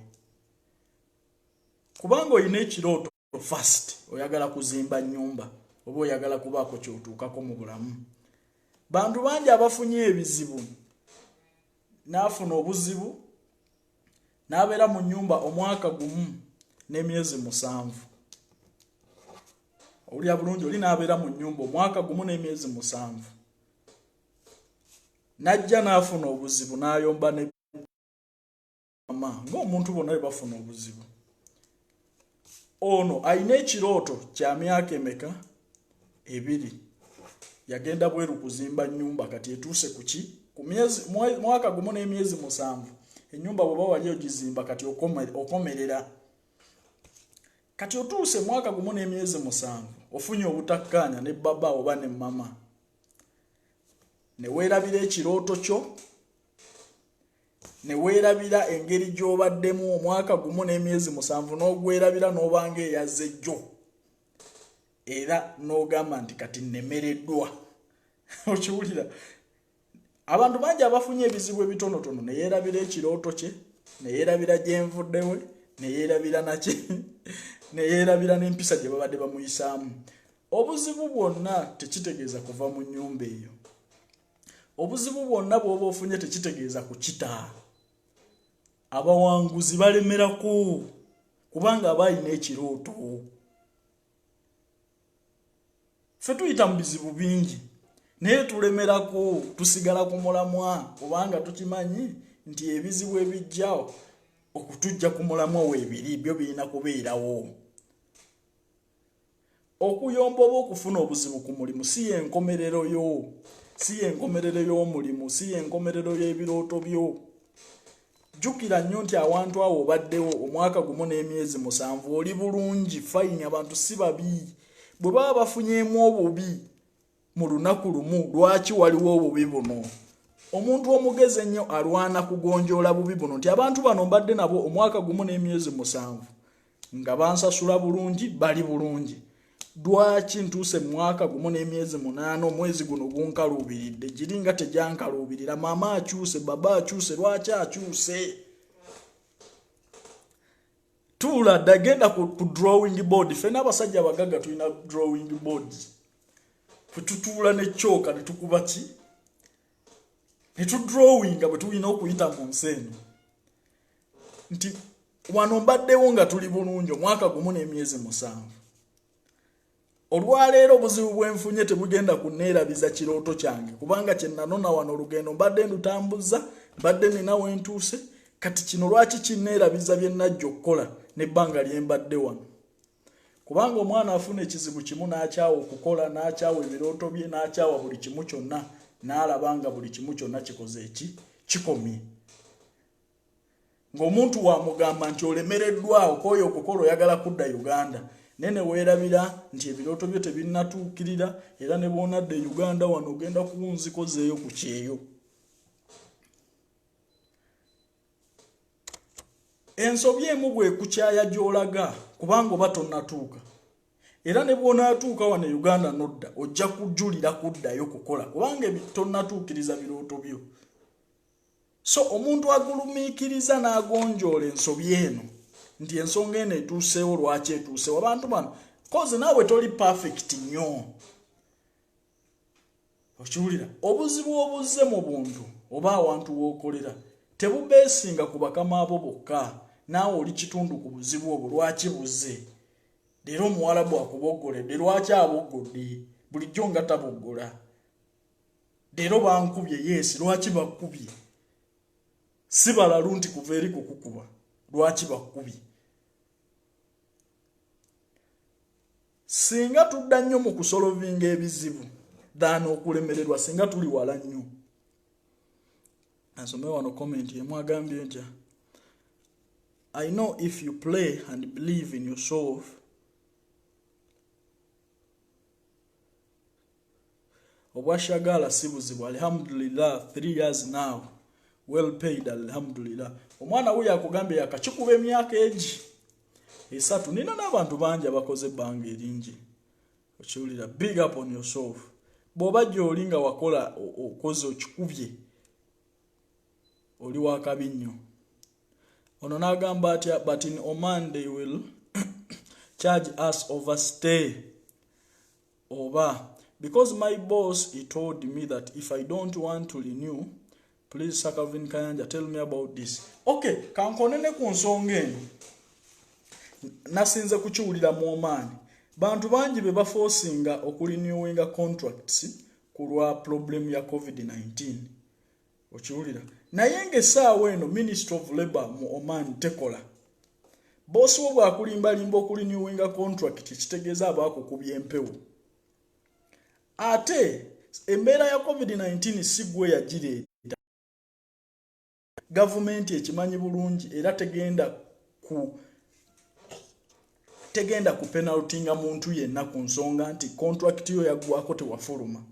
Speaker 1: Kubanga olina ekirooto first oyagala kuzimba nnyumba oba oyagala kubaako kyotuukako mu bulamu. Bantu bangi abafunye ebizibu n'afuna obuzibu n'abeera mu nnyumba omwaka gumu n'emyezi 7. Olya bulungi oli n'abeera mu nnyumba omwaka gumu n'emyezi 7. Najja n'afuna obuzibu n'ayomba ne mama ng'omuntu bonna bafuna obuzibu. Ono alina ekirooto kya myaka emeka 2. Yagenda bweru kuzimba nnyumba kati etuuse ku ki? Ku mwaka gumu n'emyezi 7. Ennyumba bw'oba wali ogizimba kati okomerera. Kati otuuse mwaka gumu n'emyezi 7 ofunye obutakkaanya ne baba oba ne mama. Ne weerabira ekirooto kyo, ne weerabira engeri gy'obaddemu omwaka gumu n'emyezi 7 n'ogwerabira n'obanga eyazze jjo. Era n'ogamba nti kati nnemereddwa. Okiwulira? Abantu bangi abafunye ebizibu ebitonotono ne yeerabira ekirooto kye, ne yeerabira gyenvuddewe, ne yeerabira naki, ne yeerabira n'empisa gye babadde bamuyisaamu. Obuzibu bwonna tekitegeeza kuva mu nnyumba eyo. Obuzibu bwonna bw'oba ofunye tekitegeeza kukita. Abawanguzi balemerako kubanga balina ekirooto. Ffe tuyita mu bizibu bingi naye tulemerako tusigala ku mulamwa kubanga tukimanyi nti ebizibu ebijjao okutujja ku mulamwa weebiri byo birina kubeerawo. Okuyomba oba okufuna obuzibu ku mulimu si y'enkomerero yo, si y'enkomerero y'omulimu, si y'enkomerero y'ebirooto byo. Jjukira nnyo nti awantu awo obaddewo omwaka gumu n'emyezi 7 oli bulungi fine, abantu si babi. Bwe baba bafunyeemu obubi mu lunaku lumu lwaki waliwo obubi buno? Omuntu omugezi ennyo alwana kugonjoola bubi buno nti abantu bano mbadde nabo omwaka gumu n'emyezi 7 nga bansasula bulungi bali bulungi. Lwaki ntuuse mwaka gumu n'emyezi 8 omwezi guno gunkaluubiridde giringa tejankaluubirira? Mama akyuse, baba akyuse, lwaki akyuse? Tuula dagenda ku drawing board. Fena abasajja abagagga tulina drawing boards. Tutuula ne choka ne tukuba ki? Ne tu drawing bwe tulina okuyita mu nsenyi. Nti wano mbaddewo nga tuli bulungi omwaka gumu n'emyezi 7. Olwaleero obuzibu bwenfunye tebugenda kunneerabiza kirooto kyange kubanga kye nanona wano olugendo mbadde ndutambuza, mbadde nina we ntuuse, kati kino lwaki kinneerabiza bye nnajja okukola n'ebbanga lye mbadde wano? Kubanga omwana afuna ekizibu kimu n'akyawa okukola, n'akyawa ebirooto bye, n'akyawa buli kimu kyonna, n'alaba nga buli kimu kyonna kikoze eki kikomye. Ng'omuntu wamugamba nti olemereddwawo k'oyo okukola oyagala kudda Uganda, nene weerabira nti ebirooto bye tebinnatuukirira era ne bw'onadda Uganda wano ogenda kuwunzikozeeyo ku kyeyo. Ensobi emu bwe kukyaya gy'olaga kubanga batonatuuka era ne bw'onaatuuka wano e Uganda nodda ojja kujulira kuddayo kukola kubanga tonnatuukiriza birooto byo. So omuntu agulumiikiriza n'agonjoola ensobi eno nti ensonga eno etuuseewo lwaki etuuseewo abantu bano koze naawe toli perfect nnyo. Okiwulira obuzibu obuzze mu buntu oba awantu w'okolera tebubeesinga ku bakama abo bokka, naawe oli kitundu ku buzibu obwo lwaki buzze. Leero Omuwarabu akuboggoledde lwaki aboggodde bulijjo nga taboggola. Leero bankubye yes lwaki bakkubye. Si balalu nti kuva eri kukukuba lwaki bakkubye. Singa tudda nnyo mu kusolovinga ebizibu ddaana okulemererwa singa tuli wala nnyo. Asome wano comment yemwagambye nti I know if you pray and believe in yourself obwashagala si buzibu. Alhamdulillah 3 years now well paid. Alhamdulillah omwana we yakugambye yakakikuba emyaka egi esatu nina n'abantu bangi abakoze ebbanga eringi. Okiwulira big up on yourself. Bw'oba gy'oli nga wakola okoze okikubye oli wakabi nnyo. Ono n'agamba atya but in Oman they will charge us overstay oba because my boss he told me that if I don't want to renew please Sakavin Kayanja tell me about this. Okay, kankonene ku nsonga eno nasinze kukiwulira mu Oman bantu bangi be baforcinga okurenewinga contracts ku lwa problem ya COVID-19. Okiwulira naye ng'essaawa eno Ministry of Labour mu Oman tekola. Boss wo bw'akulimbalimba okurenewinga contract kitegeeza abaakukubya empewo. Ate embeera ya COVID-19 si gwe yagireeta. Gavumenti ekimanyi bulungi era tegenda ku penaltinga muntu yenna ku nsonga nti contract yo yaggwako tewafuluma.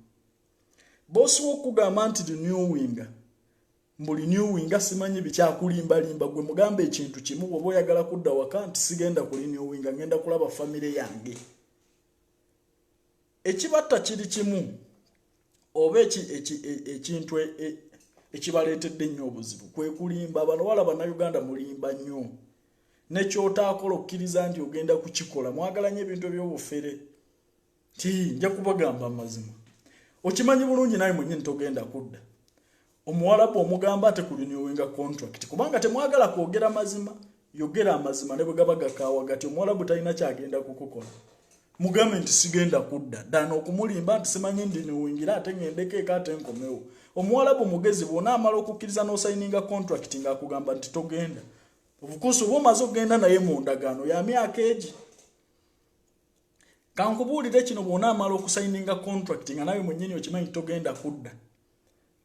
Speaker 1: Boss wo kugamba nti renewinga mbuli renewinga simanyi bikyakulimbalimba gwe mugambe ekintu kimu bw'oba oyagala kudda waka nti sigenda ku renewinga ngenda kulaba famire yange. Ekibatta kiri kimu oba ekintu ekibaleetedde nnyo obuzibu kwe kulimba. Abanawala Bannayuganda mulimba nnyo nekyotaakola okkiriza nti ogenda kukikola mwagala nnyo ebintu eby'obufere ti nja kubagamba amazima. Okimanyi bulungi naye mwennyini togenda kudda. Omuwarabu omugamba ate ku renewinga contract kubanga temwagala kwogera mazima yogera amazima ne bwe gaba gakaawa gati Omuwarabu talina kyagenda kukukola. Mugambe nti sigenda kudda ddaana okumulimba nti simanyi ndi renewingira ate ngendeko ate nkomewo. Omuwarabu mugezi bw'ona amala okukkiriza n'osayininga contract ng'akugamba nti togenda. Of course oba omaze okugenda naye mu ndagaano ya myaka egi. Kankubuulire kino bw'ona amala okusayininga contract nga nawe mwennyini okimanyi togenda kudda.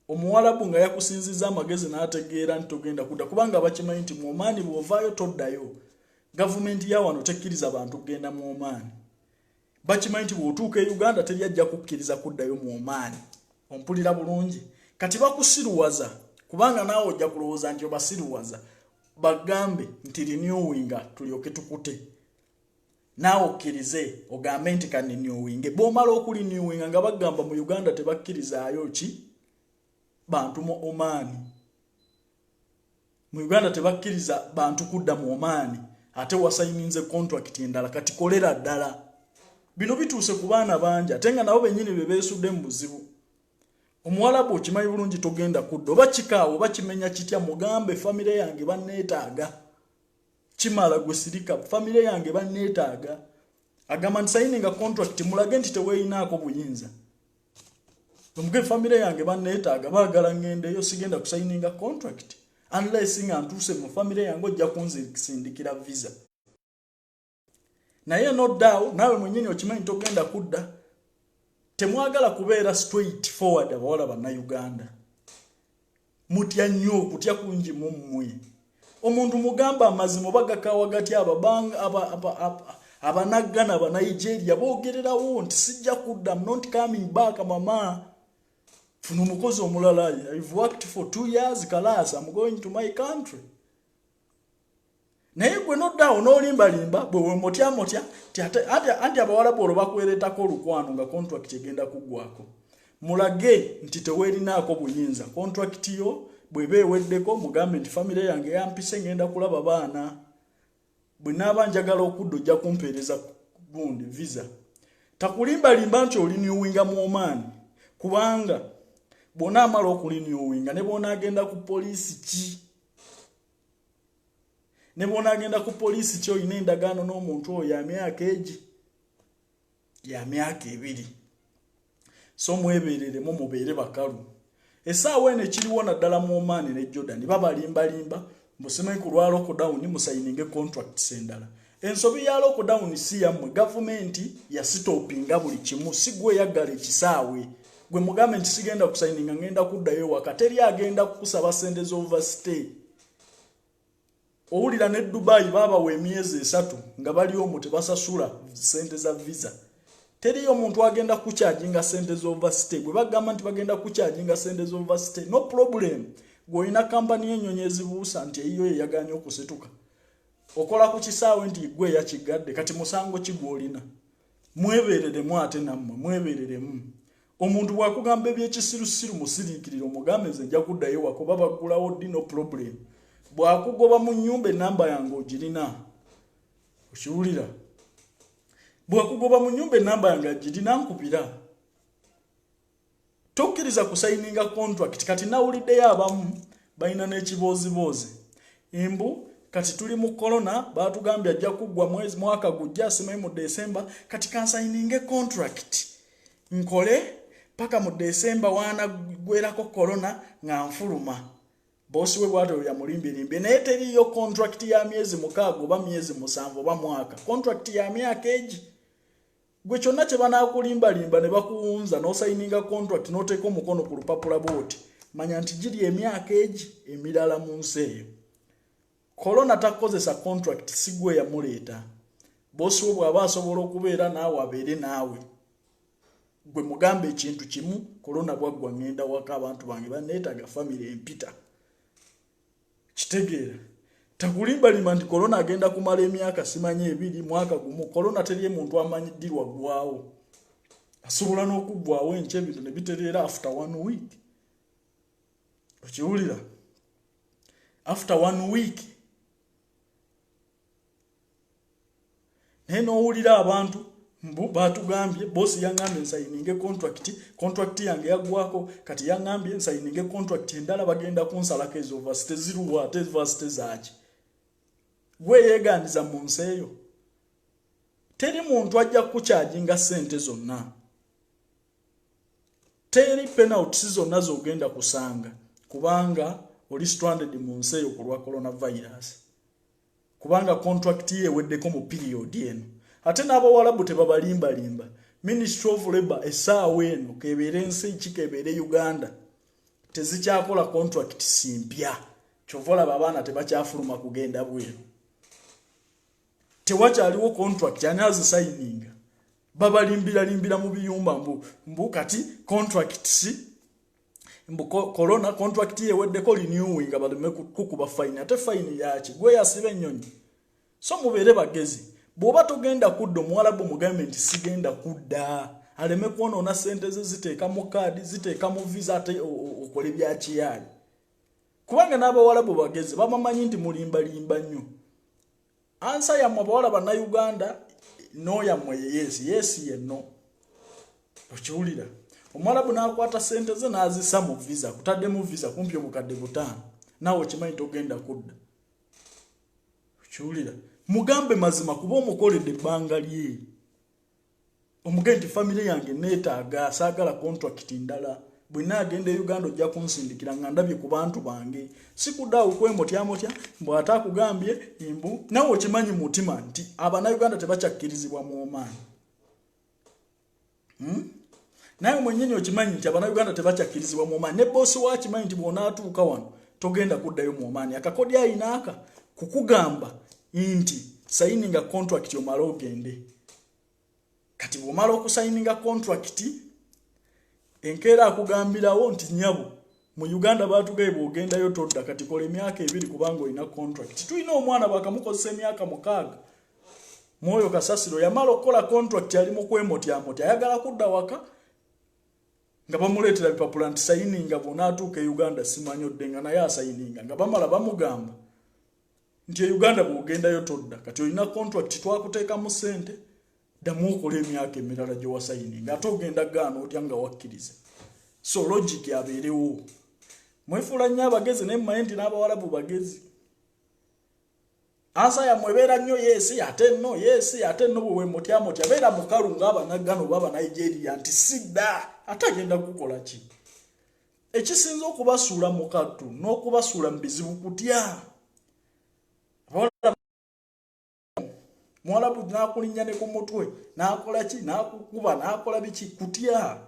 Speaker 1: Omuwarabu nga yakusinziza amagezi n'ategeera nti togenda kudda kubanga bakimanyi nti mu Oman bw'ovaayo toddayo. Gavumenti ya wano tekkiriza bantu kugenda mu Oman. Bakimanyi nti bw'otuuka e Uganda teryajja kukkiriza kuddayo mu Oman. Ompulira bulungi. Kati bakusiruwaza kubanga naawe ojja kulowooza nti obasiruwaza bagambe nti renewinga tulyoke tukute. Naawe okkirize ogambe nti ka renewinge. Bw'omala okurenewinga nga bagamba mu Uganda tebakkirizaayo ki bantu mu Oman. Mu Uganda tebakkiriza bantu kudda mu Oman ate wasayininze contract endala kati kolera ddala. Bino bituuse ku baana bangi ate nga nabo bennyini be beesudde mu buzibu. Omuwarabu okimanyi bulungi togenda kudda oba kikaawo oba kimenya kitya mugambe famire yange banneetaaga. Kimala gwe sirika famire yange banneetaaga. Agamba nti sayininga contract mulage nti teweeyinaako buyinza. Omugambe famire yange banneetaaga baagala ngendeyo sigenda kusayininga contract unless nga ntuuse mu famire yange ojja kunzisindikira visa. Naye no doubt nawe mwennyini okimanyi togenda kudda. Temwagala kubeera straight forward abawala Bannayuganda. Mutya nnyo okutya kungi mu mmwe. Omuntu mugamba amazima oba gakaawa gati abanaggana aba Nigeria boogererawo nti sijja kudda, I'm not coming back mama. Funa omukozi omulala, I've worked for 2 years kalas, I'm going to my country. naye gwe nodda onoolimbalimba bwe wemotya anti abawalabu olwo bakwereetako olukwano nga contract egenda kuggwako. Mulage nti teweerinaako buyinza. Contract yo bw'eba eweddeko mugambe nti famire yange yampise ngenda kulaba baana. Bwe naaba njagala okudda ojja kumpeereza gundi visa. Takulimbalimba nti olinyuwinga mu Oman, kubanga bw'onaamala okulinyuwinga ne bw'onaagenda ku poliisi ki? Ne bw'onaagenda ku poliisi ki olina endagaano n'omuntu oyo ya myaka egi? Ya myaka 2. So mwebeereremu mubeere bakalu. Essaawa eno ekiriwo naddala mu Oman ne Jordan babalimbalimba musimanyi ku lwa lockdown musayininge contracts endala. Ensobi ya lockdown si yammwe, gavumenti ya sitopinga buli kimu, si gwe yaggala ekisaawe. Gwe mugambe nti sigenda kusayininga ngenda kuddayo waka, teri agenda kukusaba sente z'overstay. Owulira ne Dubai babawa emyezi 3 nga bali omwo tebasasula sente za visa. Teriyo omuntu agenda kucharginga sente z'overstay. Gwe bagamba nti bagenda kucharginga sente z'overstay, no problem. Gwe olina kampani y'ennyonyi ezibuusa nti eyiyo yeyaganye okusituka. Okola ku kisaawe nti gwe yakigadde, kati musango kigwe olina. Mwebeereremu ate nammwe, mwebeereremu. Omuntu bw'akugamba eby'ekisirusiru musiriikirire omugambe nze nja kuddayo wako babaggulawo ddi, no problem. Bw'akugoba mu nnyumba ennamba yange ogirina. Okiwulira? Bw'akugoba mu nnyumba ennamba yange agirina nkubira. Tokkiriza kusayininga contract. Kati nawuliddeyo abamu balina n'ekiboozibozi. Embu kati tuli mu corona baatugambye ajja kuggwa mwaka gujja simanyi mu December, kati kansayininge contract nkole paka mu December wana gwerako corona nga nfuluma. Bosi we bwato ya mulimbirimbe naye teriyo contract ya myezi 6 oba myezi 7 oba mwaka. Contract ya myaka egi. Gwe kyonna kye banaakulimbalimba ne bakuwunza n'osayininga contract n'oteeka omukono ku lupapula bw'oti, manya nti giri emyaka egi emirala mu nsi eyo. Corona takozesa contract si gwe yamuleeta. Bosi we bw'aba asobola okubeera naawe abeere naawe. Gwe mugambe ekintu kimu, corona bwaggwa ngenda waka abantu bange baneetaaga family empita. Kitegeera. Takulimbalimba nti corona agenda kumala emyaka simanyi 2 mwaka gumu. Corona teriye muntu amanyiddirwa gwawo. Asobola n'okuggwawo enkya ebintu ne bitereera after 1 week. Okiwulira? After 1 week. Naye n'owulira abantu mbu baatugambye bosi yangambye nsayininge contract yange yaggwako, kati yangambye nsayininge contract endala bagenda kunsalako ezo overstay ziruwa ate overstay zaaki. Gwe yeegandiza mu nsi eyo. Teri muntu ajja kucharginga sente zonna. Teri penalties zonna z'ogenda kusanga kubanga oli stranded mu nsi eyo ku lwa coronavirus. Kubanga contract ye weddeko mu period eno. Ate n'abawalabu tebabalimbalimba. Ministry of Labor essaawa eno kebeere ensi kikebeere Uganda tezikyakola contract simpya. Kyova olaba abaana tebakyafuluma kugenda bweru. Tewakyaliwo contract ani azisayininga. Babalimbira mu biyumba mbu kati contracts mbu corona contract ye weddeko renewing abaleme kukuba fine. Ate fine yaki gwe yasiba ennyonyi. So mubeere bagezi. Bw'oba togenda kudda omuwalabu mugambe nti sigenda kudda. Aleme kwonoona sente ze ziteeka mu kaadi ziteeka mu visa ate okole byakiyaali. Kubanga n'abawalabu bagezi babamanyi nti mulimbalimba nnyo. Ansa yammwe abawala bannayuganda no yammwe yes ye no. Okiwulira? Omuwalabu n'akwata sente ze n'azisa mu visa, kutadde mu visa kumpi obukadde 5. Naawe okimanyi togenda kudda. Okiwulira? Mugambe mazima kuba omukoledde ebbanga lye. Omugende nti family yange neetaaga saagala contract ndala. Bwe naagenda e Uganda ojja kunsindikira nga ndabye ku bantu bange. Si kuddaawo kwemotya bw'ata akugambye imbu nawe okimanyi mutima nti Abannayuganda tebakyakkirizibwa mu Oman. Nawe mwennyini okimanyi nti Abannayuganda tebakyakkirizibwa mu Oman. Ne bosi wakimanyi nti bw'onaatuuka wano togenda kuddayo mu Oman. Akakodi ayina aka kukugamba inti sayininga contract omala ogende. Kati bw'omala okusayininga contract enkeera akugambirawo nti nyabo mu Uganda batugaye bogenda yo todda kati kola emyaka 2 kubango ina contract tulina omwana bakamukozesa emyaka 6 Moyo Kasasiro yamala okola contract yali mu kwemotya ayagala kudda waka nga bamuletera bipapula nti sayininga bona atuuka Uganda simanyodde nga naye asayininga nga bamala bamugamba nti Uganda bogenda yo todda kati olina contract twakuteeka mu sente damu okola emyaka emirala gye wasayininga ate ogenda gaana otya nga wakkiriza so logic yabeerewo mwefuula nnyo abagezi naye mmanyi nti n'abawalabu bagezi ansa ya mwebera nnyo yesi ate no bwe motya beera mukalu ng'abanagano baba Nigeria nti sidda atagenda kukola ki ekisinza okubasuula mu kattu n'okubasuula mu bizibu kutya mwalabu n'akulinnya ne ku mutwe n'akola ki n'akukuba n'akola biki kutya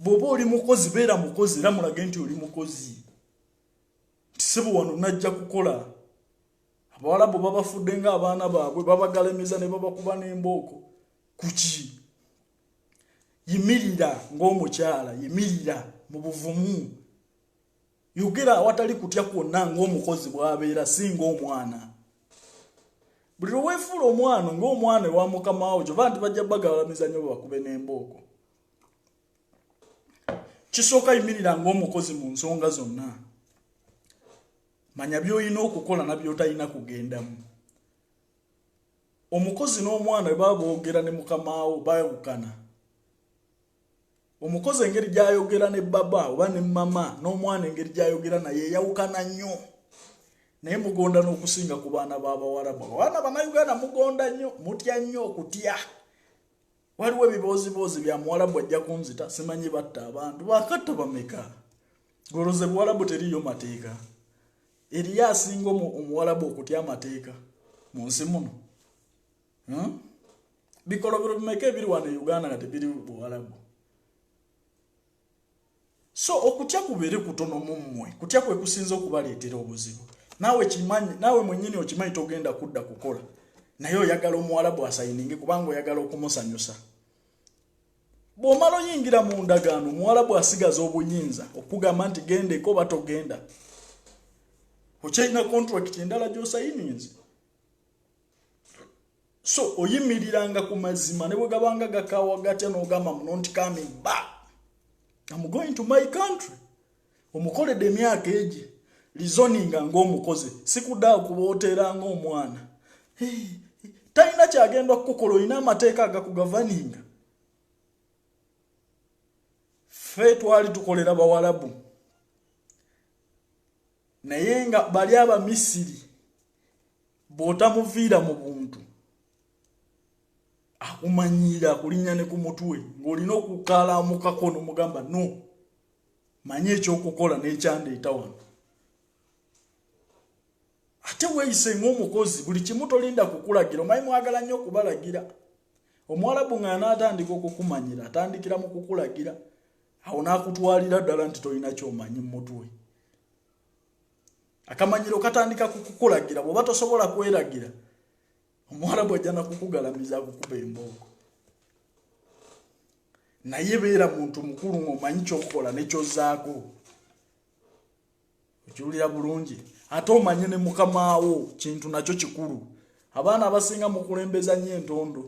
Speaker 1: bw'oba oli mukozi beera mukozi era mulage nti oli mukozi tisibu wano najja kukola abawalabu babafudde ng'abaana baabwe babagalemiza ne babakuba n'embooko kuki yimirira ng'omukyala yimirira mu buvumu yogera awatali kutya kwonna ng'omukozi bw'abeera si ng'omwana buli lwefuula omwana ng'omwana ewa mukama wawo kyova nti bajja bagalamiza nnyo bakube n'embooko kisooka yimirira ng'omukozi mu nsonga zonna manya by'olina okukola na by'otalina kugendamu omukozi n'omwana bwe baba boogera ne mukama wawo bayawukana omukozi engeri gy'ayogera ne baba oba ne mama n'omwana engeri gy'ayogera naye yawukana nnyo naye mugonda n'okusinga ku baana b'abawalabu abaana bannayuganda mugonda nnyo mutya nnyo okutya waliwo ebiboozi bya muwalabu ajja kunzita simanyi batta abantu bakatta bameka goloze buwalabu teriyo mateeka eriyo asinga omuwalabu okutya amateeka mu nsi muno bikolobero bimeka ebiri wano e Uganda nga tebiri buwalabu so okutya kubeere kutono mu mmwe kutya kwe kusinza okubaleetera obuzibu naawe mwennyini okimanyi togenda kudda kukola naye oyagala omuwalabu asayininge kubanga oyagala okumusanyusa bw'omala oyingira mu ndagaano omuwalabu asigaza obuyinza okugamba nti gendeko oba togenda okyalina contract endala gy'osayininze so oyimiriranga ku mazima ne bwe gabanga gakaawa gatya n'ogamba muno nti coming back I'm going to my country omukoledde emyaka egi lizoninga ng'omukozi sikudda okubootera ng'omwana talina kyagenda kukola olina amateeka agakugavaninga ffe twali tukolera bawalabu naye nga bali Abamisiri bw'otamuviira mu buntu akumanyiira akulinnya ne ku mutwe ng'olina okukaala mu kakono mugamba no manyi ekyokukola n'ekyandeeta wano ate weeyise ng'omukozi buli kimu tolinda kukulagira omanyi mwagala nnyo okubalagira omuwalabu nga n'atandika okukumanyira atandikira mu kukulagira awo n'akutwalira ddala nti tolina kyomanyi mu mutwe akamanyiro katandika kukukulagira bw'oba tosobola kweragira omuwalabu ajja nakukugalamiza akukuba embooko naye beera muntu mukulu ng'omanyi ky'okukola n'ekyozaako okiwulira bulungi ate omanye ne mukama wo kintu nakyo kikulu abaana abasinga mukulembeza nnyo entondo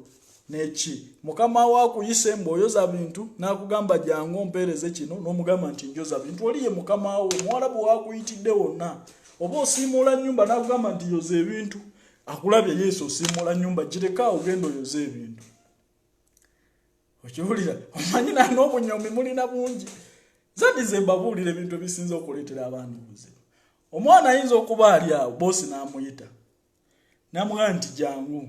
Speaker 1: neki mukama wo akuyise mbw'oyoza bintu n'akugamba jangu ompeereze kino n'omugamba nti njoza bintu oli ye mukama wo omuwalabu wakuyitidde wonna oba osiimuula nnyumba n'akugamba nti yoza ebintu akulabye yesu osiimuula nnyumba gireka ogenda oyoza ebintu okiwulira omanyi n'obunyomi mulina bungi zadi ze mbabuulira ebintu ebisinza okuleetera abaana obuzibu omwana ayinza okuba ali awo boosi n'amuyita n'amugamba nti jangu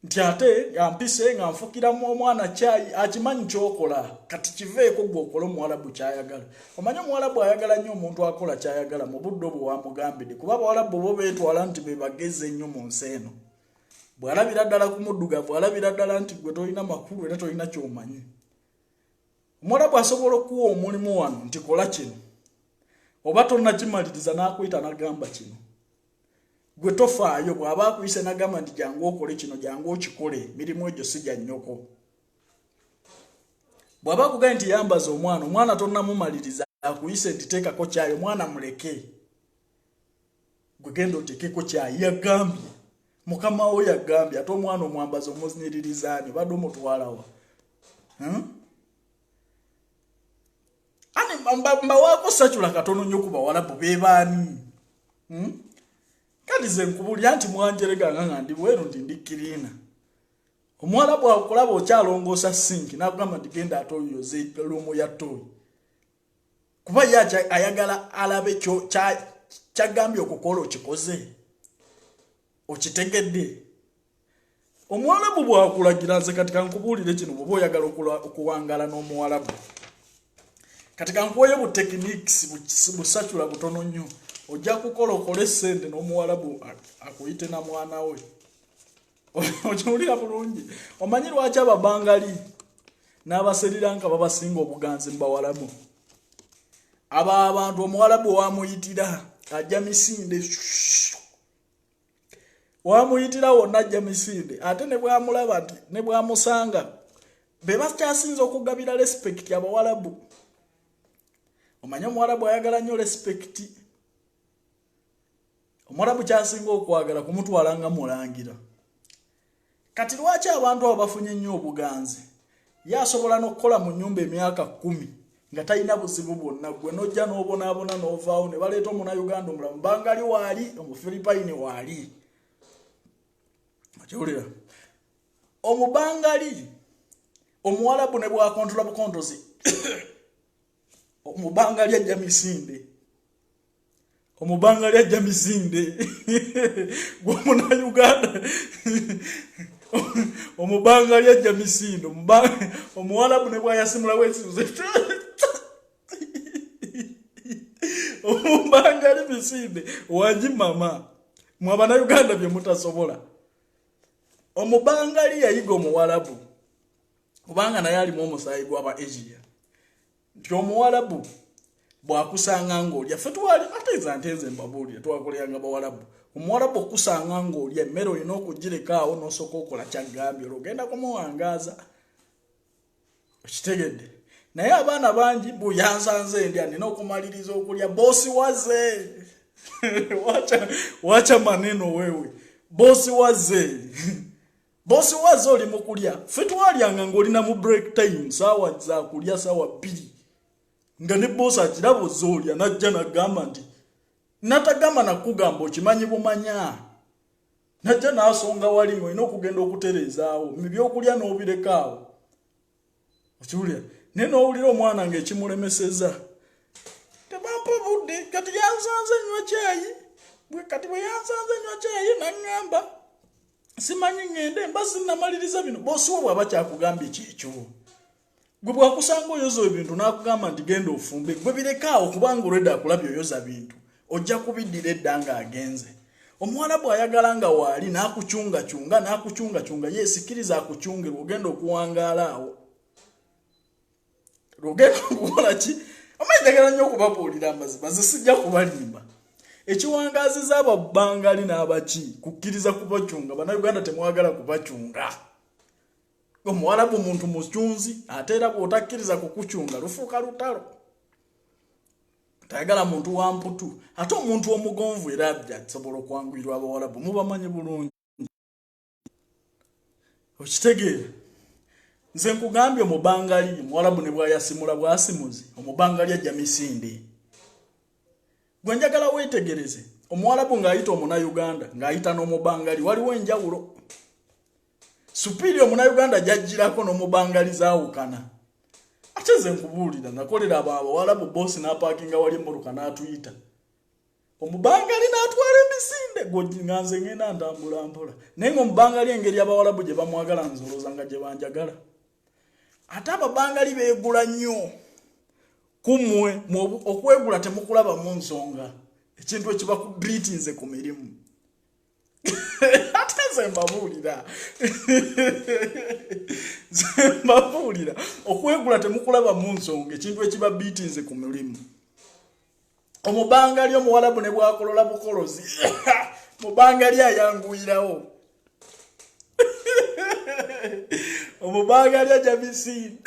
Speaker 1: nti ate ampise nga nfukiramu omwana caayi akimanyi kyokola kati kiveeko gwe okola omuwalabu kyayagala omanyi omuwalabu ayagala nnyo omuntu akola kyayagala mu budde obwo wamugambidde kuba abawalabu bo beetwala nti be bageze ennyo mu nsi eno bw'alabira ddala ku muddugavu alabira ddala nti gwe tolina makulu era tolina kyomanyi omuwalabu asobola okuwa omulimu wano nti kola kino oba tonnakimaliriza n'akuyita n'agamba kino gwe tofaayo bw'aba akuyise n'agamba nti jangu okole kino jangu okikole mirimu egyo si gya nnyoko bwaba kugaye nti yambaza omwana tonna mumaliriza akuyise ntiteka ko kyayo mwana muleke gugendo tekeko kyayi yagambye mukama wo yagambye ate omwana omwambaza omuziniririzani bado omutwalawa ani mba wako sachula katono nnyo kuba walabu bebaani kati ze nkubulya nti mwanjerega nga ndi bweru ndi ndikirina omwalabu akulaba okyalongoosa sinki nakugamba nti genda atoyoze lumu ya toyi kuba yacha ayagala alabe kyo kyagambye okukola okikoze okitegedde omwalabu bwakulagira nze kati kankubulire kino bwoba oyagala okuwangala n'omuwalabu kati kankuwoye bu techniques busachula butono nnyo ojja kukola okole sente n'omuwalabu akuyite na mwana we okiwulira bulungi omanyi lwaki ababangali n'abaserira nka babasinga obuganzi mu bawalabu aba abantu omuwalabu wamuyitira ajja misinde wamuyitira wonna ajja misinde ate ne bwamulaba nti ne bwamusanga be bakyasinza okugabira respect abawalabu omanyi omuwalabu ayagala nnyo respect omuwalabu kyasinga okwagala kumutwalanga mulangira kati lwaki abantu abo bafunye nnyo obuganzi yasobola n'okukola mu nnyumba emyaka 10 nga talina buzibu bwonna gwe nojja n'obonaabona n'ovaawo ne baleeta omunauganda omulala mubangali waali omufiripayini waali okiwulira omubangali omuwalabu ne bwakontola bukontozi omubangali ajja misinde omubangali ajja misinde gwomunauganda omubangali ajja misinde omuwalabu ne bwayasimula wesize omubangali misinde wanji mama mwabana Uganda bye mutasobola omubangali yayiga omuwalabu kubanga naye alimu omusaayi gw'aba Asia nti omuwalabu bwakusanga ng'olya ffe twali ateza ntenze mbabuulire twakoleyanga bawalabu omuwalabu okusanga ng'olya emmere olina okugirekaawo n'osooka okola kyagambye olwogenda kumuwangaaza okitegedde naye abaana bangi buyansanze ndya nina okumaliriza okulya bosi waze wacha maneno wewe bosi waze bosi waze oli mukulya ffe twalyanga ng'olina mu break time saawa za kulya saawa 2 nga ne bosi akirabo zolya najja nagamba nti natagamba nakugamba okimanyi bumanya najja n'asonga wali ng'olina okugenda okutereezaawo mubyokulya n'obirekaawo okiwulira naye n'owulira omwana ng'ekimulemeseza tebampa budde kati yansanze nywa cyayi kati bwe yansanze nywa cyayi naŋŋamba simanyi ŋŋende mba sinnamaliriza bino bosi wo bw'aba kyakugambye kyekyo gwe bwakusanga oyoza ebintu n'akugamba nti genda ofumbe gwe birekaawo kubanga olwedde akulabye oyoza bintu ojja kubiddira edda ng'agenze omuwalabu ayagala nga waali n'akucungacunga yeesikiriza akucunge lwogenda okuwangaala awo lwogenda okukola ki amanyagala nnyo okubabuulira amazima ze sijja kubalimba ekiwangaaziza ababangali n'abaki kukkiriza kubacunga bannayuganda temwagala kubacunga omuwalabu muntu mucunzi ate era bw'otakkiriza kukucunga lufuuka lutalo tayagala muntu wa mputu ate omuntu omugonvu era asobola okwanguyirwa abawalabu mubamanyi bulungi okitegeera nze nkugambye omubangali omuwalabu ne bwayasimula bwasimuzi omubangali ajja misinde gwe njagala weetegereze omuwalabu ng'ayita omunauganda ng'ayita n'omubangali waliwo enjawulo supiri omunauganda jajjirako n'omubangali zaawukana ate nze nkubuulira nakolera abawalabu bosi n'apaakinga wali emmotoka n'atuyita omubangali n'atwala emisinde gwe nga nze ngenda ntambula mpola naye ng'omubangali engeri abawalabu gye bamwagala nzolooza nga gye banjagala ate ababangali beegula nnyo kummwe okwegula temukulabamu nsonga ekintu ekibakubriitinze ku mirimu ate nze mbabuulira okwegula temukulabamu nsonga ekintu ekibabiitinze ku mirimu omubangali omuwalabu ne bwakolola bukolozi mubangali ayanguyirawo omubangali ajja misinde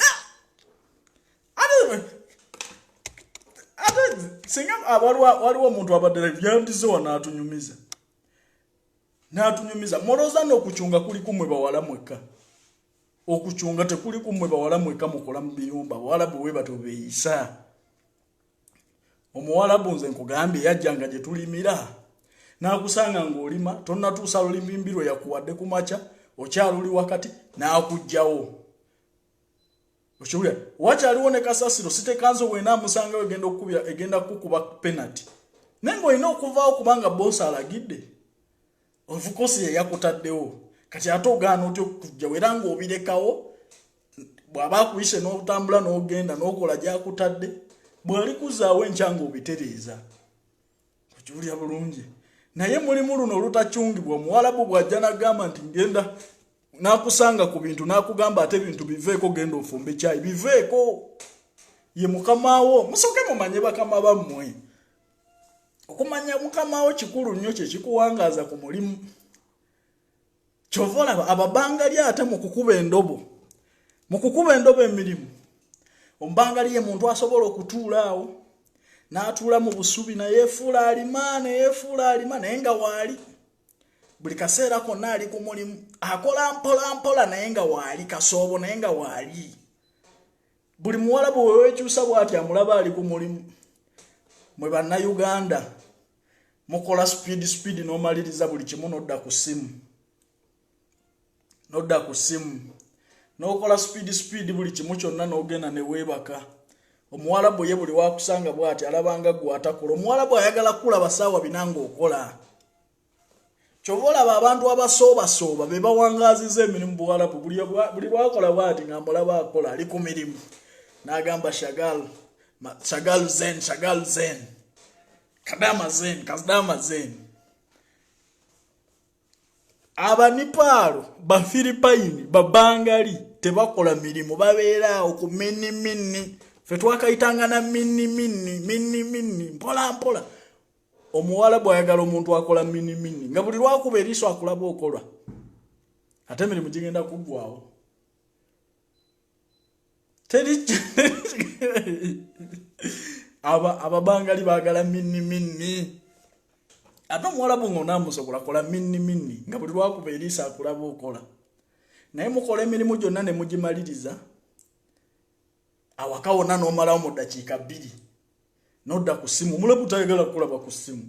Speaker 1: singa waliwo omuntu abadde byandizo n'atunyumiza moroza n'okuchunga kuli kumwe bawala mweka okuchunga tekuli kumwe bawala mweka mukola mu biyumba bawala bwe batobeeyisa omuwalabu nze nkugambye yajjanga gye tulimira n'akusanga ng'olima tonnatuusa lulimbimbirwe yakuwadde ku maca okyaluli wakati n'akugjawo okiwulira wakyaliwo ne kasasiro sitekanzo wena amusanga egenda kukuba penalty naye ng'olina okuvaawo kubanga bosi alagidde ovukosi ye yakutaddewo kati ate ogaana otya okujja era ng'obirekawo bw'aba akuyise n'otambula n'ogenda n'okola gy'akutadde bw'ali kuzaawo enkyanga obitereeza okiwulira bulungi naye mulimu luno olutachungibwa omuwalabu bw'ajja n'agamba nti ngenda n'akusanga ku bintu n'akugamba ate ebintu biveeko genda ofumbe kyayi biveeko ye mukamaawo musooke mumanye bakama bammwe okumanya mukamaawo kikulu nnyo kye kikuwangaaza ku mulimu kyova olaba ababangali ate mu kukuba endobo emirimu omubangali ye muntu asobola okutuula awo n'atuula mu busubi nayeefuula alima naye nga waali buli kaseera konna ali ku mulimu akola mpola naye nga waali kasoobo naye nga waali buli muwalabu weweekyusa bw'ati amulaba ali ku mulimu mwe bannayuganda mukola speed n'omaliriza buli kimu n'odda ku ssimu n'okola speed buli kimu kyonna n'ogenda ne weebaka omuwalabu ye buli wakusanga bw'ati alabanga gwatakola omuwalabu ayagala kulaba ssaawa binanga okola kyova olaba abantu abasooba be bawangaaziza emirimu buwalabu buli lwakola bw'ati nga mulaba akola ali ku mirimu n'agamba shagal zen kadama zen abanipaalo bafiripayini babangali tebakola mirimu babeeraawo ku minni fe twakayitanga na minni mpola omuwalabu ayagala omuntu akola minni nga buli lwakuba eriiso akulaba okola ate emirimu gigenda kuggwawo ababangali baagala minni ate omuwalabu ng'onaamusobola kola minni nga buli lwakuba eriiso akulaba okola naye mukola emirimu gyonna ne mugimaliriza awaka wonna n'omalawo mu ddakiika 2 n'odda ku ssimu omulabu tayagala kulaba ku ssimu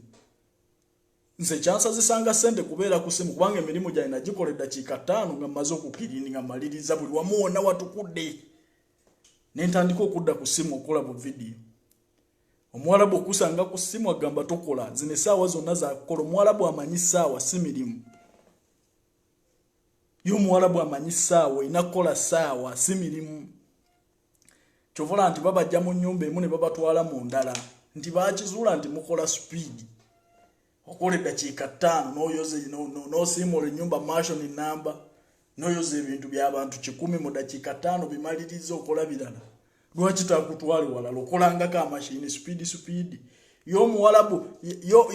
Speaker 1: nze kyansazisanga ssente kubeera ku ssimu kubanga emirimu gyange nagikola eddakiika 5 nga mmaze okukirindi nga maliriza buli wamu wonna watukudde ne ntandika okudda ku ssimu okukola bu vidiyo omuwalabu okusanga ku ssimu agamba tokola zino essaawa zonna zakukola omuwalabu amanyi ssaawa si mirimu ye omuwalabu amanyi ssaawa erina kukola ssaawa si mirimu kyovola nti babajja mu nnyumba emu ne babatwala mu ndala nti bakizuula nti mukola speed okola eddakiika 5 n'osiimula ennyumba mashoni namba n'oyoza ebintu by'abantu 100 mu ddakiika 5 bimaliriza okola birala lwaki takutwale walala okolangako amashini speed y'omuwalabu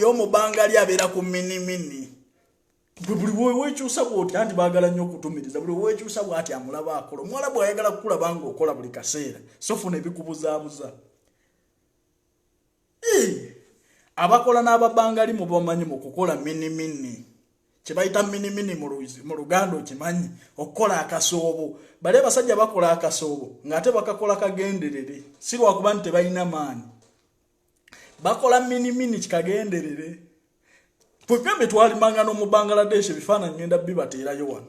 Speaker 1: y'omubangali abeera ku minni buli wewekyusa bw'oti anti baagala nnyo okutumiriza buli wewekyusa bw'ati amulaba akola omuwalabu ayagala kukulaba nga okola buli kaseera sofuna ebikubuzaabuza abakola n'ababangali mu bamanyi mu kukola minni kye bayita minni mu luganda okimanyi okukola akasoobo bali abasajja bakola akasoobo ng'ate bakakola kagenderere si lwakuba nti tebalina maanyi bakola minni kikagenderere Pwembe twalimanga no mu Bangladesh bifaananyi ngenda bibateerayo wano.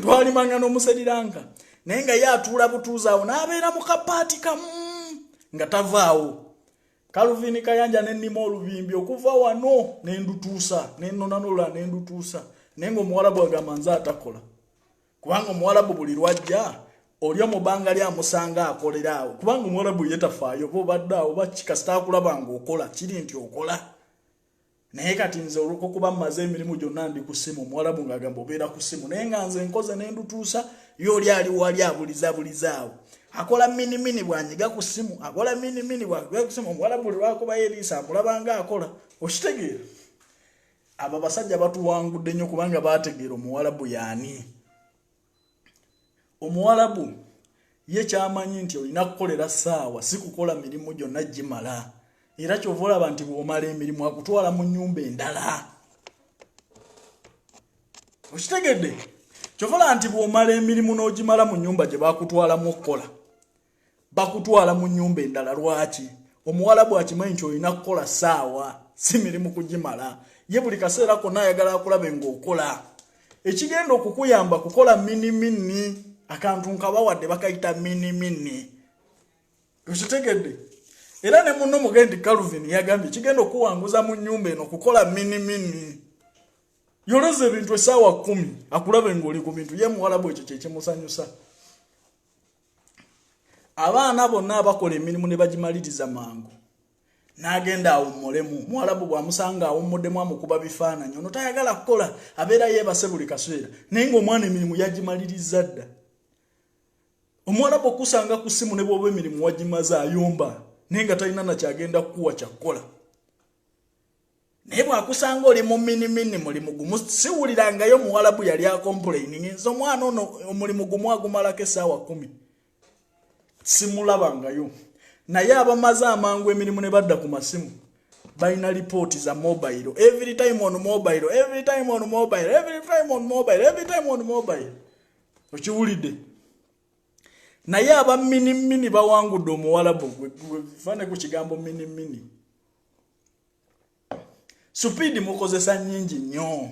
Speaker 1: Twalimanga no mu Sri Lanka. Naye nga ye atuula butuuza awo n'abeera mu kapaati kamu nga tavaawo. Kaluvini Kayanja n'ennima olubimbi okuva wano n'endutuusa n'ennonanola n'endutuusa. Naye ng'omuwalabu agamba nze atakola. Kubanga omuwalabu buli lwajja oli omubangali amusanga akolera awo. Kubanga omuwalabu ye tafaayo bo badde awo bakikasita akulaba ng'okola kiri nti okola. Naye kati nze olw'okuba mmaze emirimu gyonna ndi ku ssimu omuwalabu ng'agamba obeera ku ssimu naye nga nze nkoze n'endutuusa ye oli ali wali abulizaawo akola minimini bwanyiga ku ssimu akola minimini bwanyiga ku ssimu omuwalabu buli lwakubayo eriisa amulabanga akola okitegeera abo abasajja batuwangudde nnyo kubanga baategeera omuwalabu yaani omuwalabu ye kyamanyi nti olina kukolera ssaawa si kukola mirimu gyonna gimala era kyova olaba nti bw'omala emirimu akutwala mu nnyumba endala okitegedde kyova olaba nti bw'omala emirimu n'ogimala mu nnyumba gye bakutwalamu okukola bakutwala mu nnyumba endala lwaki omuwalabu akimanyi nti olina kukola ssaawa si mirimu kugimala ye buli kaseera konna ayagala akulabe ng'okola ekigenda okukuyamba kukola minimini akantu nkabawadde bakayita minimini okitegedde era ne munno mugendi Calvin yagambye kigenda okuwanguza mu nnyumba eno kukola minimini yoleza ebintu essaawa 10 akulabe ng'oli ku bintu ye muwalabu ekyo kyekimusanyusa abaana bonna abakola emirimu ne bagimaliriza mangu n'agenda awummulemu muwalabu bw'amusanga awummuddemu amukuba bifaananyi ono tayagala kukola abeera yeebase buli kaseera naye ng'omwana emirimu yagimaliriza dda omuwalabu okusanga ku ssimu ne bw'oba emirimu wagimaze ayomba naye nga talina nakyagenda kukuwa kyakukola naye bw'akusanga oli mu minimini mulimu gumu siwulirangayo muwalabu yali akompulayini nze omwana ono omulimu gumu agumalako essaawa 10 simulabangayo naye abamaze amangu emirimu ne badda ku masimu balina lipooti za mobile every time on mobile every time on mobile every time on mobile every time on mobile okiwulidde naye aba minimini bawangudde omuwalabu fane ku kigambo minimini supiidi mukozesa nnyingi nnyo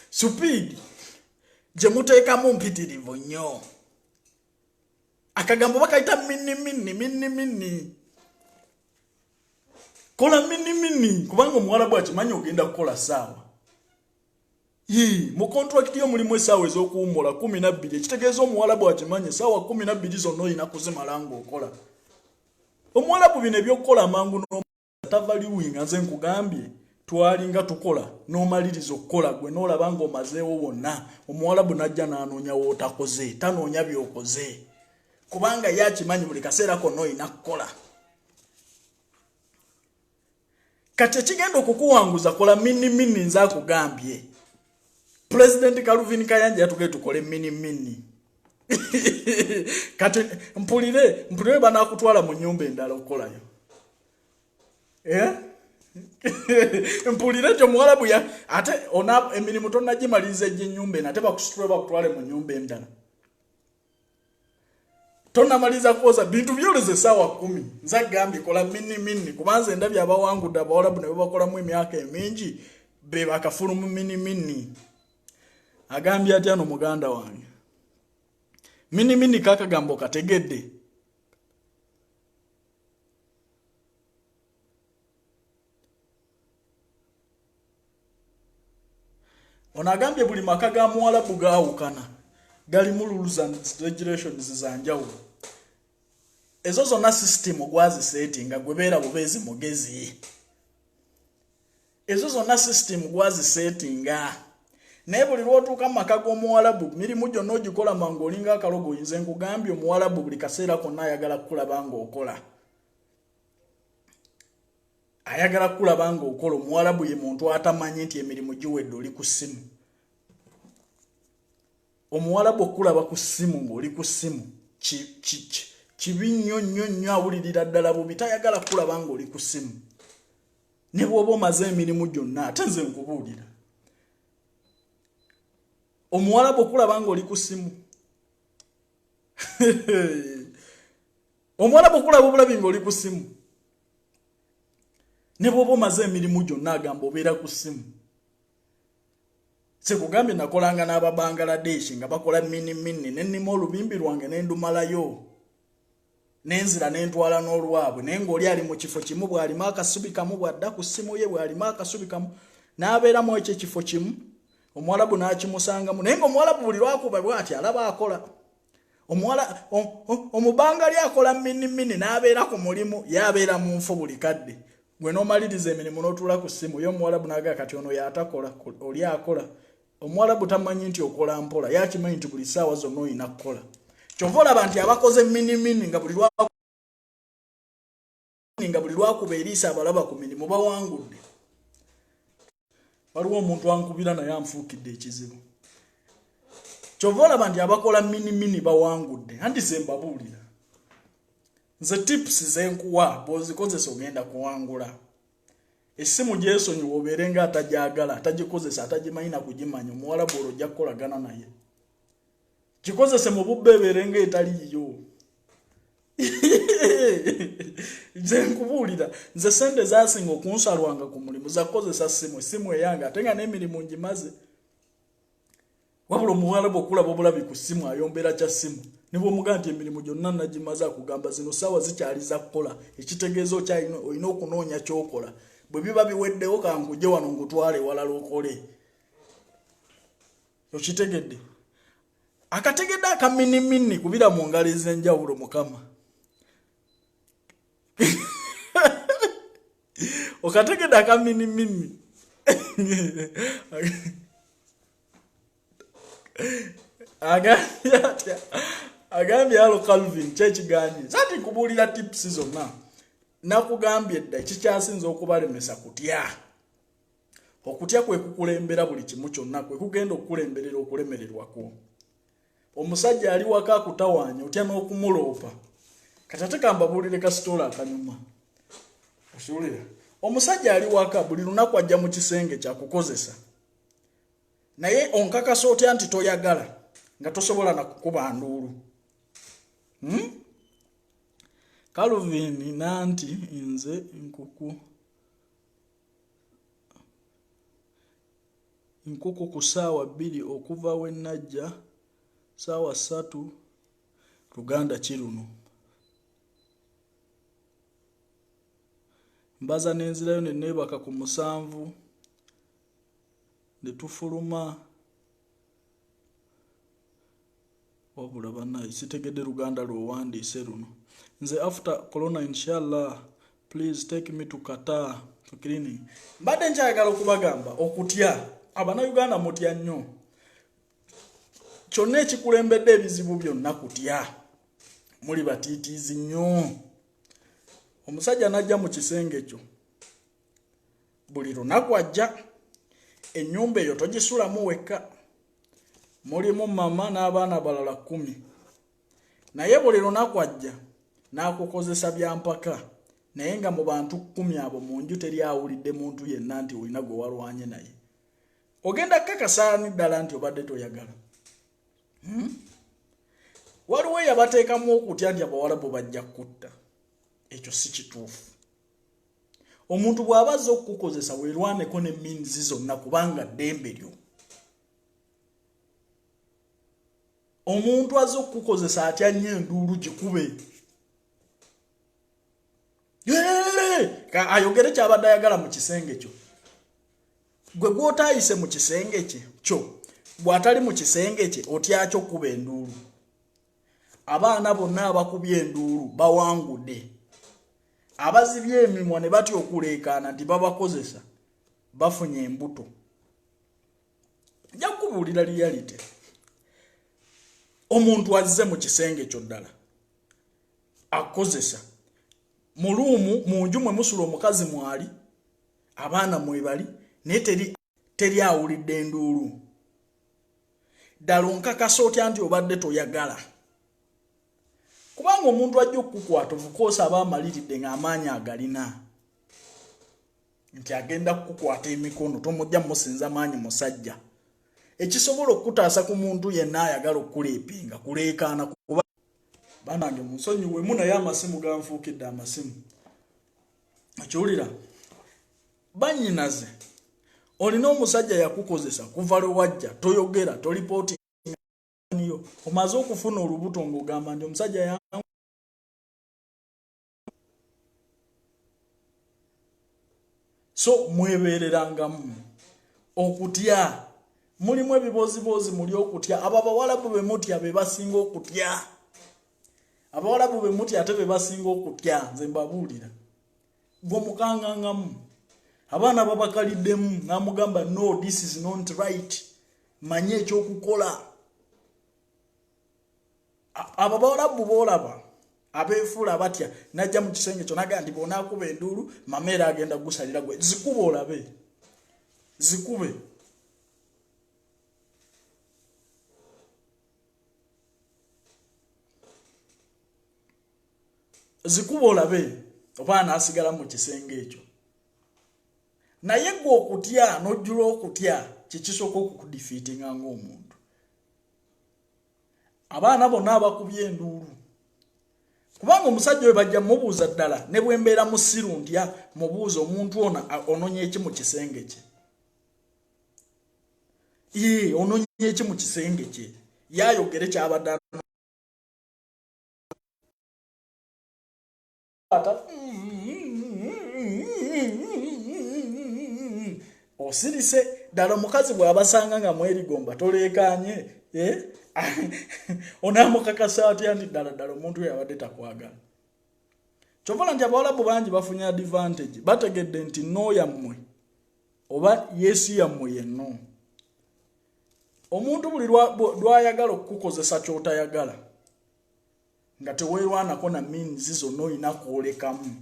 Speaker 1: supiidi gye muteekamu mpitirivu nnyo akagambo bakayita minimini kola minimini kubanga omuwalabu akimanyi ogenda kukola ssaawa mu kontrakiti y'omulimu essaawa ez'okuwummula 12 ekitegeeza omuwalabu akimanyi essaawa 12 zonna olina kuzimala ng'okola omuwalabu bino ebyokukola amangu tavaliwinga nze nkugambye twalinga tukola n'omaliriza okukola gwe n'olaba ng'omazeewo wonna omuwalabu n'ajja n'anoonya wootakoze tanoonya byokoze kubanga yakimanyi buli kaseera konna olina kukola kati ekigenda okukuwanguza kola minimini nze akugambye President Calvin Kayanja yatugende tukole minimini kati mpulire banakutwala mu nnyumba endala okukolayo mpulire ekyo muwalabu ate emirimu tonnagimaliriza egy'ennyumba eno ate bakusitule bakutwale mu nnyumba endala tonnamaliza kukoza bintu byoleze essaawa 10 nze agambye kola minimini kubanza endabye abawangudde abawalabu ne babakolamu emyaka emingi be bakafulumu minimini agambye atya no muganda wange minimini kakagambo kategedde ono agambye buli maka ga muwalabu gaawukana galimu rules and regulations za njawulo ezo zonna system gwazisetinga gwebeera bubeezi mugezi ezo zonna system gwazisetinga naye buli lwotuuka mu maka g'omuwalabu mirimu gyonna ogikola mangu olinga akalogo nze nkugambye omuwalabu buli kaseera konna ayagala kukulaba ng'okola ayagala kukulaba ng'okola omuwalabu ye muntu atamanyi nti emirimu giwedde oli ku ssimu omuwalabu okulaba ku ssimu ng'oli ku ssimu kibi nnyo awulirira ddala bubi tayagala kukulaba ng'oli ku ssimu ne bw'oba omaze emirimu gyonna ate nze nkubuulira omuwalabu okulaba ng'oli ku ssimu omuwalabu okulaba obulabi ng'oli ku ssimu ne bw'oba omaze emirimu gyonna agamba obeera ku ssimu sekugambye nakolanga n'Ababangladesh nga bakola minimini nennima olubimbi lwange nendumalayo nenzira nentwala n'olwabwe naye ng'oli ali mu kifo kimu bw'alimu akasubi kamu bw'adda ku ssimu ye bw'alimu akasubi kamu n'abeeramu ekyo ekifo kimu omuwalabu n'akimusangamu naye ng'omuwalabu buli lwakuba bw'ati alaba akola omubangali akola minimini n'abeera ku mulimu yabeera mu nfu buli kadde gwe n'omaliriza emirimu n'otuula ku ssimu ye omuwalabu n'agaa kati ono y'atakola oli akola omuwalabu tamanyi nti okola mpola yakimanyi nti buli ssaawa zonna olina kukola kyova olaba nti abakoze minimini nga buli lwakuba eriisa abalaba ku mirimu bawangudde waliwo omuntu ankubira naye anfuukidde ekizibu Chovola bandi abakola mini bawangudde andi zembabulira nze tips zenkuwa bozikozesa ogenda kuwangula esimu gyesonyi woberenga atajagala atagikozesa atagimayina kugimanya omuwala bolo jakolagana naye gikozese mu bubbe berenga etaliyo zenkubulira nze sente zasinga okunsalwanga ku mulimu zakozesa simu eyange atenga n'emirimu ngimaze wabula omuwala bw'okulaba obulabi ku simu ayombera kya simu nibwo muga nti emirimu gyonna nagimaze akugamba zino ssaawa zikyali za kukola ekitegeeza olina okunoonya kyokola bwe biba biweddewo kankujje wano ngutwale walala okole okitegedde akategedde akaminimini kubira mu ngalo ez'enjawulo mukama okategedde akaminimini agambye alo Calvin kyekigambye zati nkubulira tips zonna nakugambye dda ekikyasinza okubalemesa kutya okutya kwe kukulembera buli kimu kyonna kwe kugenda okukulemberera okulemererwako omusajja ali waka akutawaanya otya n'okumuloopa katate kambabulire kasitoola akanyuma okiwulira omusajja ali waka buli lunaku ajja mu kisenge kyakukozesa naye onkakasa otya nti toyagala nga tosobola nakukuba nduulu Calvin nanti nze nkuku ku ssaawa 2 okuva we najja ssaawa 3 Luganda kiruno mbaza n'enzirayo ne neebaka ku 7 ne tufuluma wabula bana sitegedde Luganda lwowandiise luno nze after corona inshallah please take me to Qatar for cleaning mbadde njagala okubagamba okutya abana Uganda mutya nnyo kyonna ekikulembedde ebizibu byonna kutya muli batiitiizi nnyo omusajja najja mu kisenge kyo buli lunaku ajja ennyumba eyo togisulamu wekka mulimu mama n'abaana balala 10 naye buli lunaku ajja n'akukozesa byampaka naye nga mu bantu 10 abo mu nju teri awulidde muntu yenna nti olina gwe walwanye naye ogenda kakasaani ddala nti obadde toyagala waliwo yabateekamu okutya nti abawalabu bajja kutta ekyo si kituufu omuntu bw'abazza okukukozesa weerwaneko ne means zonna kubanga ddembe lyo omuntu azza okukukozesa atya nnyo enduulu gikube ayogere kyabadde ayagala mu kisenge kyo gwe gw'otaayise mu kisenge kyo bw'atali mu kisenge kye otyakyo kuba enduulu abaana bonna abakubye enduulu bawangudde abazibye emimwa ne batya okuleekaana nti babakozesa bafunye embuto nja kubuulira reality omuntu azze mu kisenge kyo ddala akozesa mu luumu mu nju mwe musula omukazi mwali abaana mwebali naye teri awulidde enduulu ddala onkakasa otya nti obadde toyagala kubanga omuntu ajja okukukwata ovukoosa aba amaliridde ng'amaanyi agalina nti agenda kukukwata emikono tomujja musinza maanyi musajja ekisobola okutaasa ku muntu yenna ayagala okuleepinga kuleekaana kuba banange munsonyiwemu naye amasimu ganfuukidde amasimu okiwulira bannyinaze olina omusajja yakukozesa kuva lwe wajja toyogera tolipooti niyo omaze okufuna olubuto ng'ogamba nti omusajja yangu so mwebeererangamu okutya mulimu ebiboozibozi muli okutya abo abawalabu be mutya be basinga okutya abawalabu be mutya ate be basinga okutya nze mbabuulira gwe mukangangamu abaana babakaliddemu n'amugamba no this is not right manye ekyokukola abo abawalabu boolaba abeefuula batya najja mu kisenge kyo nagaa nti bonaakuba enduulu mameera agenda kugusalira gwe zikube olabe zikube zikuba olabe oba anasigala mu kisenge ekyo naye gwe okutya n'ojjula okutya kikisooka okukudifeatinga ng'omuntu. Abaana bonna abakubye enduulu kubanga omusajja we bajja mubuuza ddala ne bwembeera musiru ntya mubuuza omuntu ono ononye eki mu kisenge kye. Ononye eki mu kisenge kye yayogere kyabadde osirise ddala omukazi bw'abasanga nga mwerigomba toleekanye onaamukakasa atya nti ddala omuntu yabadde takwagala. Kyovala nti Abawarabu bangi bafunye advantage bategedde nti no yammwe oba yesu yammwe yenno. Omuntu buli lwayagala okukukozesa kyotayagala nga teweerwanako na means zonna olina kwolekamu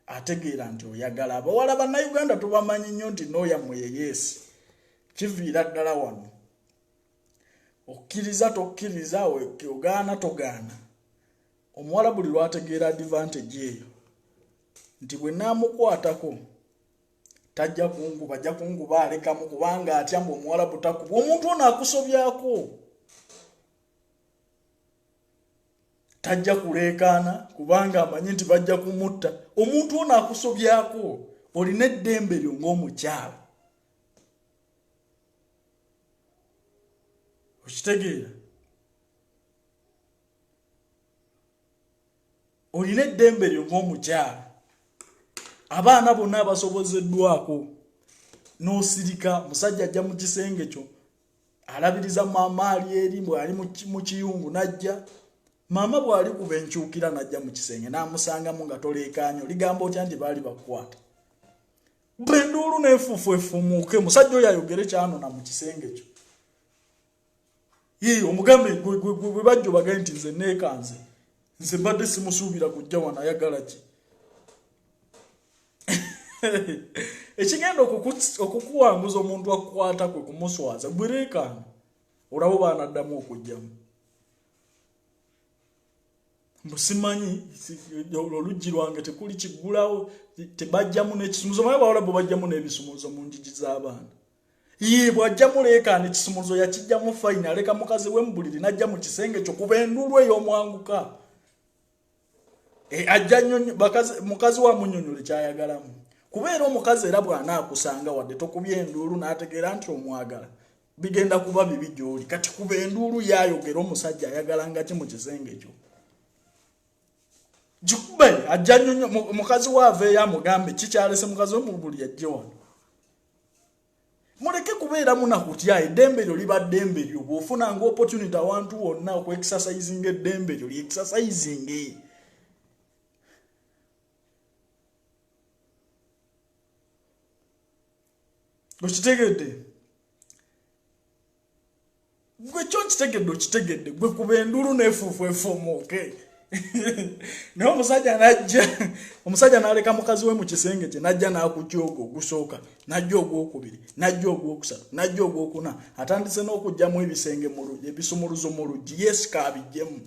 Speaker 1: ategeera nti oyagala. Abawala bannayuganda tubamanyi nnyo nti no yammwe ye yesu. Kiviira ddala wano okkiriza tokkiriza ogaana togaana. Omuwala buli lwategeera advantage eyo nti bwe naamukwatako tajja kunguba ajja kunguba alekamu kubanga atya mbu omuwala butakuba omuntu ono akusobyako tajja kuleekaana kubanga amanyi nti bajja kumutta. Omuntu ono akusobyako olina eddembe lyo ng'omukyala. Okitegeera? Olina eddembe lyo ng'omukyala. Abaana bonna abasobozeddwako n'osirika musajja ajja mu kisenge kyo alabiriza maama ali eri bwe ali mu kiyungu najja maama bw'ali kuba enkyukira najja mu kisenge n'amusangamu nga toleekaanye oligamba otya nti baali bakukwata. Bwenduulu n'efuufu efumuuke musajja oyo ayogere kyanona mu kisenge kyo. Omugambe gwe bajja obagaye nti nze neekanze nze mbadde simusuubira kujja wano ayagala ki? Ekigenda okukuwanguza omuntu akukwata kwe kumuswaza gwe leekaana olabo baanaddamu okujjamu. Musimanyi oluggi lwange tekuli kiggulawo tebajjamu n'ekisumuzo. Maye Abawarabu bajjamu n'ebisumuzo mu njigi z'abaana. Bw'ajjamu leekaana ekisumuzo yakijjamu fayini aleka mukazi we mu buliri n'ajja mu kisenge kyo kuba enduulu ey'omwanguka. Ajja mukazi wa munnyonnyole kyayagalamu. Kubeera omukazi era bw'anaakusanga wadde tokubye enduulu n'ategeera nti omwagala bigenda kuba bibi gy'oli. Kati kuba enduulu yayogera omusajja ayagalanga ki mu kisenge kyo. Gikube ajja nnyonnyo mukazi we aveeyo amugambe kikyalese mukazi we mu buliri ajje wano. Muleke kubeera munakutya eddembe lyo liba ddembe lyo. Bw'ofunanga opportunity awantu wonna okwekisasayizinga eddembe lyo lyekisasayizinge. Okitegedde? Gwe kyo okitegedde gwe kuba enduulu n'efuufu efumuuke. Naye omusajja n'aleka mukazi we mu kisenge kye n'ajja n'akujja ogwo ogusooka n'ajja ogwokubiri n'ajja ogwokusatu n'ajja ogwokuna atandise n'okugjamu ebisenge mu luggi ebisumuluzo mu luggi yeesika abiggyemu.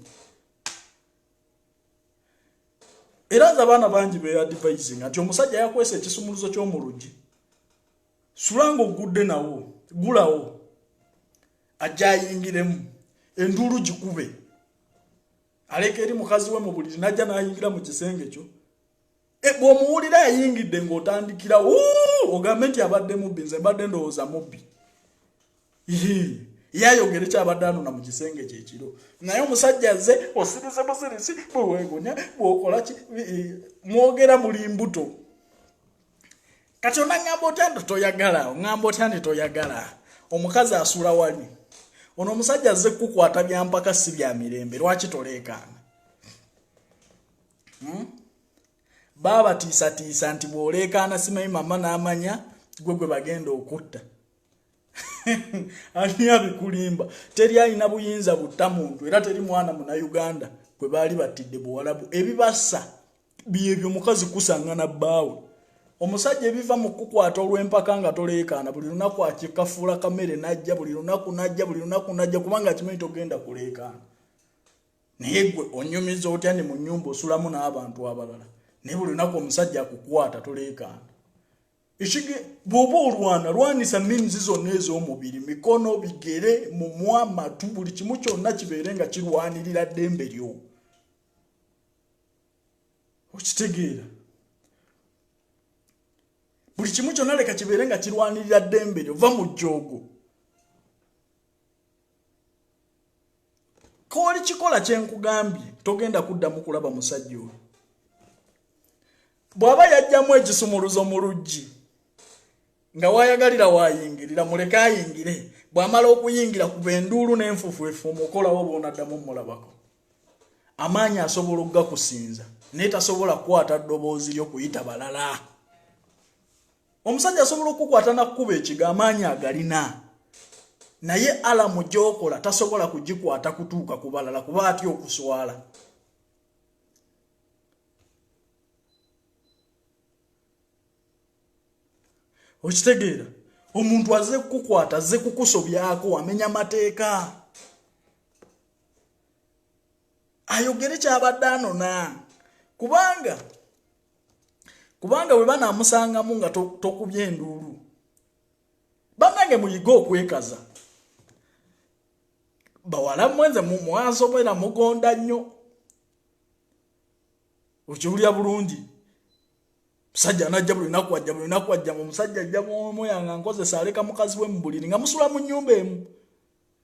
Speaker 1: Era nze abaana bangi beadvisinga nti omusajja yakwesa ekisumuluzo ky'omu luggi sulanga ogudde nawo gulawo ajja ayingiremu enduulu gikube aleka eri mukazi we mu buliri n'ajja n'ayingira mu kisenge kyo. Bw'omuwulira ayingidde ng'otandikira ogambe nti abadde mubbi nze mbadde ndowooza mubbi. Yayogere kyabadde anona mu kisenge kye ekiro. Naye omusajja azze osirize busirisi bweweegonya bw'okola ki mwogera muli mbuto. Kati onangamba otya nti toyagala ongamba otya nti toyagala. Omukazi asula wali ono omusajja azze kukwata byampaka si bya mirembe lwaki toleekaana? Baba tiisa nti bw'oleekaana simanyi mama n'amanya gwe bagenda okutta. Ani abikulimba teri alina buyinza butta muntu era teri mwana Munnayuganda gwe baali battidde Buwarabu ebibassa byebyo mukazi kusangana bbaawe. Omusajja ebiva mu kukwata olw'empaka nga toleekaana buli lunaku akikafuula kamere najja buli lunaku najja kubanga akimanyi togenda kuleekaana. naye gwe onyumiza otya ne mu nnyumba osulamu n'abantu abalala naye buli lunaku omusajja akukwata toleekaana ekige bw'oba olwana lwanisa minzi zonna ez'omubiri mikono bigere mumwa matu buli kimu kyonna kibeere nga kirwanirira ddembe lyo okitegeera buli kimu kyonna leka kibeere nga kirwanirira ddembe lyo va mu jjoogo kooli kikola kyenkugambye togenda kuddamu kulaba musajja oyo bw'aba yajjamu ekisumuluzo mu luggi nga wayagalira wayingirira muleke ayingire bw'amala okuyingira kuba enduulu n'enfufuefu omukolawo boonaddamu mulabako amaanyi asobola okugakusinza naye tasobola kukwata ddoboozi ly'okuyita balala omusajja asobola okukwata nakkuba ekiga amaanyi agalina naye alamu gy'okola tasobola kugikwata kutuuka ku balala kuba atya okuswala okitegeera omuntu azze kukukwata azze kukusobyako amenya mateeka ayogere kyabadde anona kubanga bwe banaamusangamu nga tokubye enduulu bannange muyiga okwekaza bawala mwenze mwasobera mugonda nnyo okiwulya bulungi musajja anajja buli lunaku ajja mu musajja ajja muyanga nkozesa aleka mukazi we mu buliri nga musula mu nnyumba emu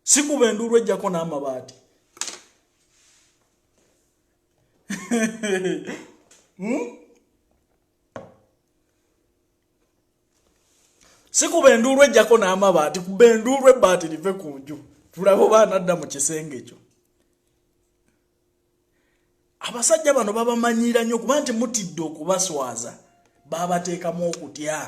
Speaker 1: si kuba enduulu ejjako n'amabaati si kuba enduulu ejjako n'amabaati kuba enduulu ebbaati live ku nju tulabe oba anadda mu kisenge ekyo abasajja bano babamanyira nnyo kuba nti mutidde okubaswaza babateekamu okutya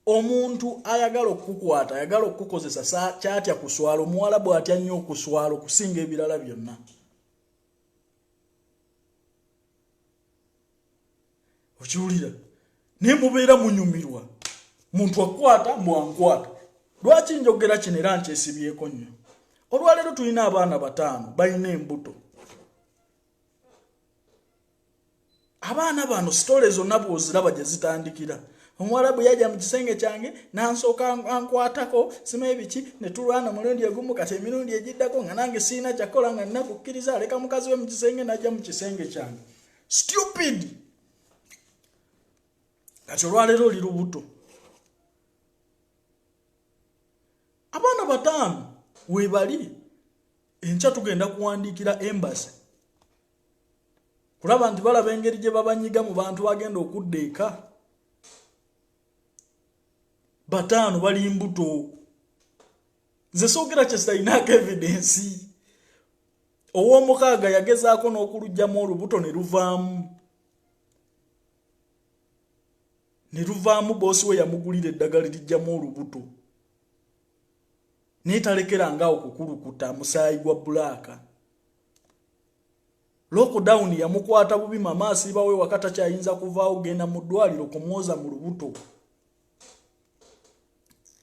Speaker 1: omuntu ayagala okukukwata ayagala okukozesa kyatya kuswala omuwala bw'atya nnyo okuswala okusinga ebirala byonna okiwulira naye mubeera munyumirwa muntu akwata mwankwata lwaki njogera kino era nkyesibyeko nnyo olwaleero tulina abaana 5 balina embuto abaana bano sitole zonna bw'oziraba gye zitandikira omuwala bwe yajja mu kisenge kyange nansooka ankwatako simanyi biki ne tulwana mulundi egumu kati emirundi egiddako nga nange siina kyakola nga nina kukkiriza aleka mukazi we mu kisenge najja mu kisenge kyange stupid kati olwaleero oli lubuto abaana 5 weebali enkya tugenda kuwandiikira embassy kulaba nti balaba engeri gye babanyiga mu bantu bagenda okudda eka 5 bali mbuto nze soogera kye sitayinaako evidensi ow'omukaaga yagezaako n'okulugyamu olubuto ne luvaamu boosi we yamugulira eddagala lijjamu olubuto naye talekera ngaawo kukulukuta musaayi gwa bulaaka lockdown yamukwata bubi mama asiba we wakata kyayinza kuvaawo genda mu ddwaliro kumwoza mu lubuto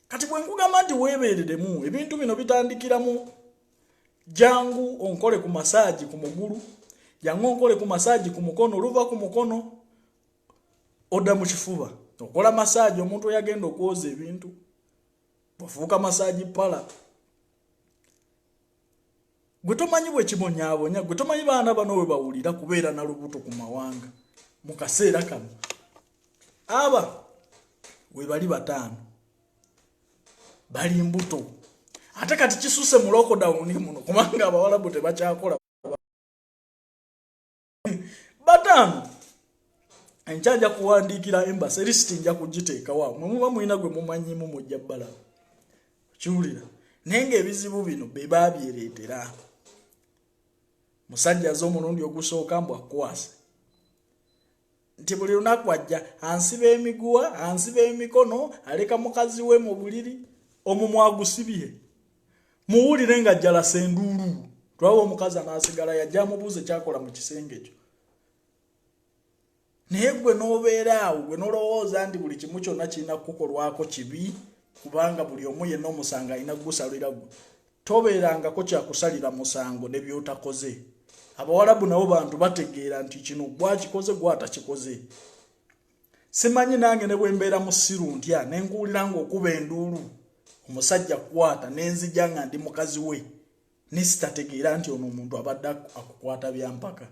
Speaker 1: kati bwe nkugamba nti weebeereremu ebintu bino bitandikiramu jangu onkole ku masaaji ku mugulu jangu onkole ku masaaji ku mukono oluva ku mukono odda mu kifuba okola masaaji omuntu yagenda okwoza ebintu bwefuuka masaaji pala gwe tomanyi bwe kibonyaabonya gwe tomanyi baana bano we bawulira kubeera na lubuto ku mawanga mu kaseera kano aba we bali 5 bali mbuto ate kati kisuse mu lockdown muno kubanga abawalabu tebakyakola 5 enkyajja kuwandiikira embassy lisiti nja kugiteeka wa muba mulina gwe mumanyimu mujja bbala kiwulira naye ng'ebizibu bino be babyereetera musajja z'omulundi ogusooka mbw akwase nti buli lunaku ajja ansiba emiguwa ansiba emikono aleka mukazi we mu buliri omumwa agusibye muwulire nga jalasa enduulu twaba omukazi anaasigala yajja amubuuze kyakola mu kisenge ekyo naye gwe n'obeera awo gwe nolowooza nti buli kimu kyonna kirina kukolwako kibi kubanga buli omu yenna omusanga alina kugusalira gwe tobeeranga ko kyakusalira musango ne byotakoze. Abawalabu nabo bantu bategeera nti kino gwakikoze gwatakikoze. Simanyi nange ne bwe mbeera musiru ntya ne nkuwulira ng'okuba enduulu omusajja kwata nenzija nga ndi mukazi we ne sitategeera nti ono omuntu abadde akukwata byampaka.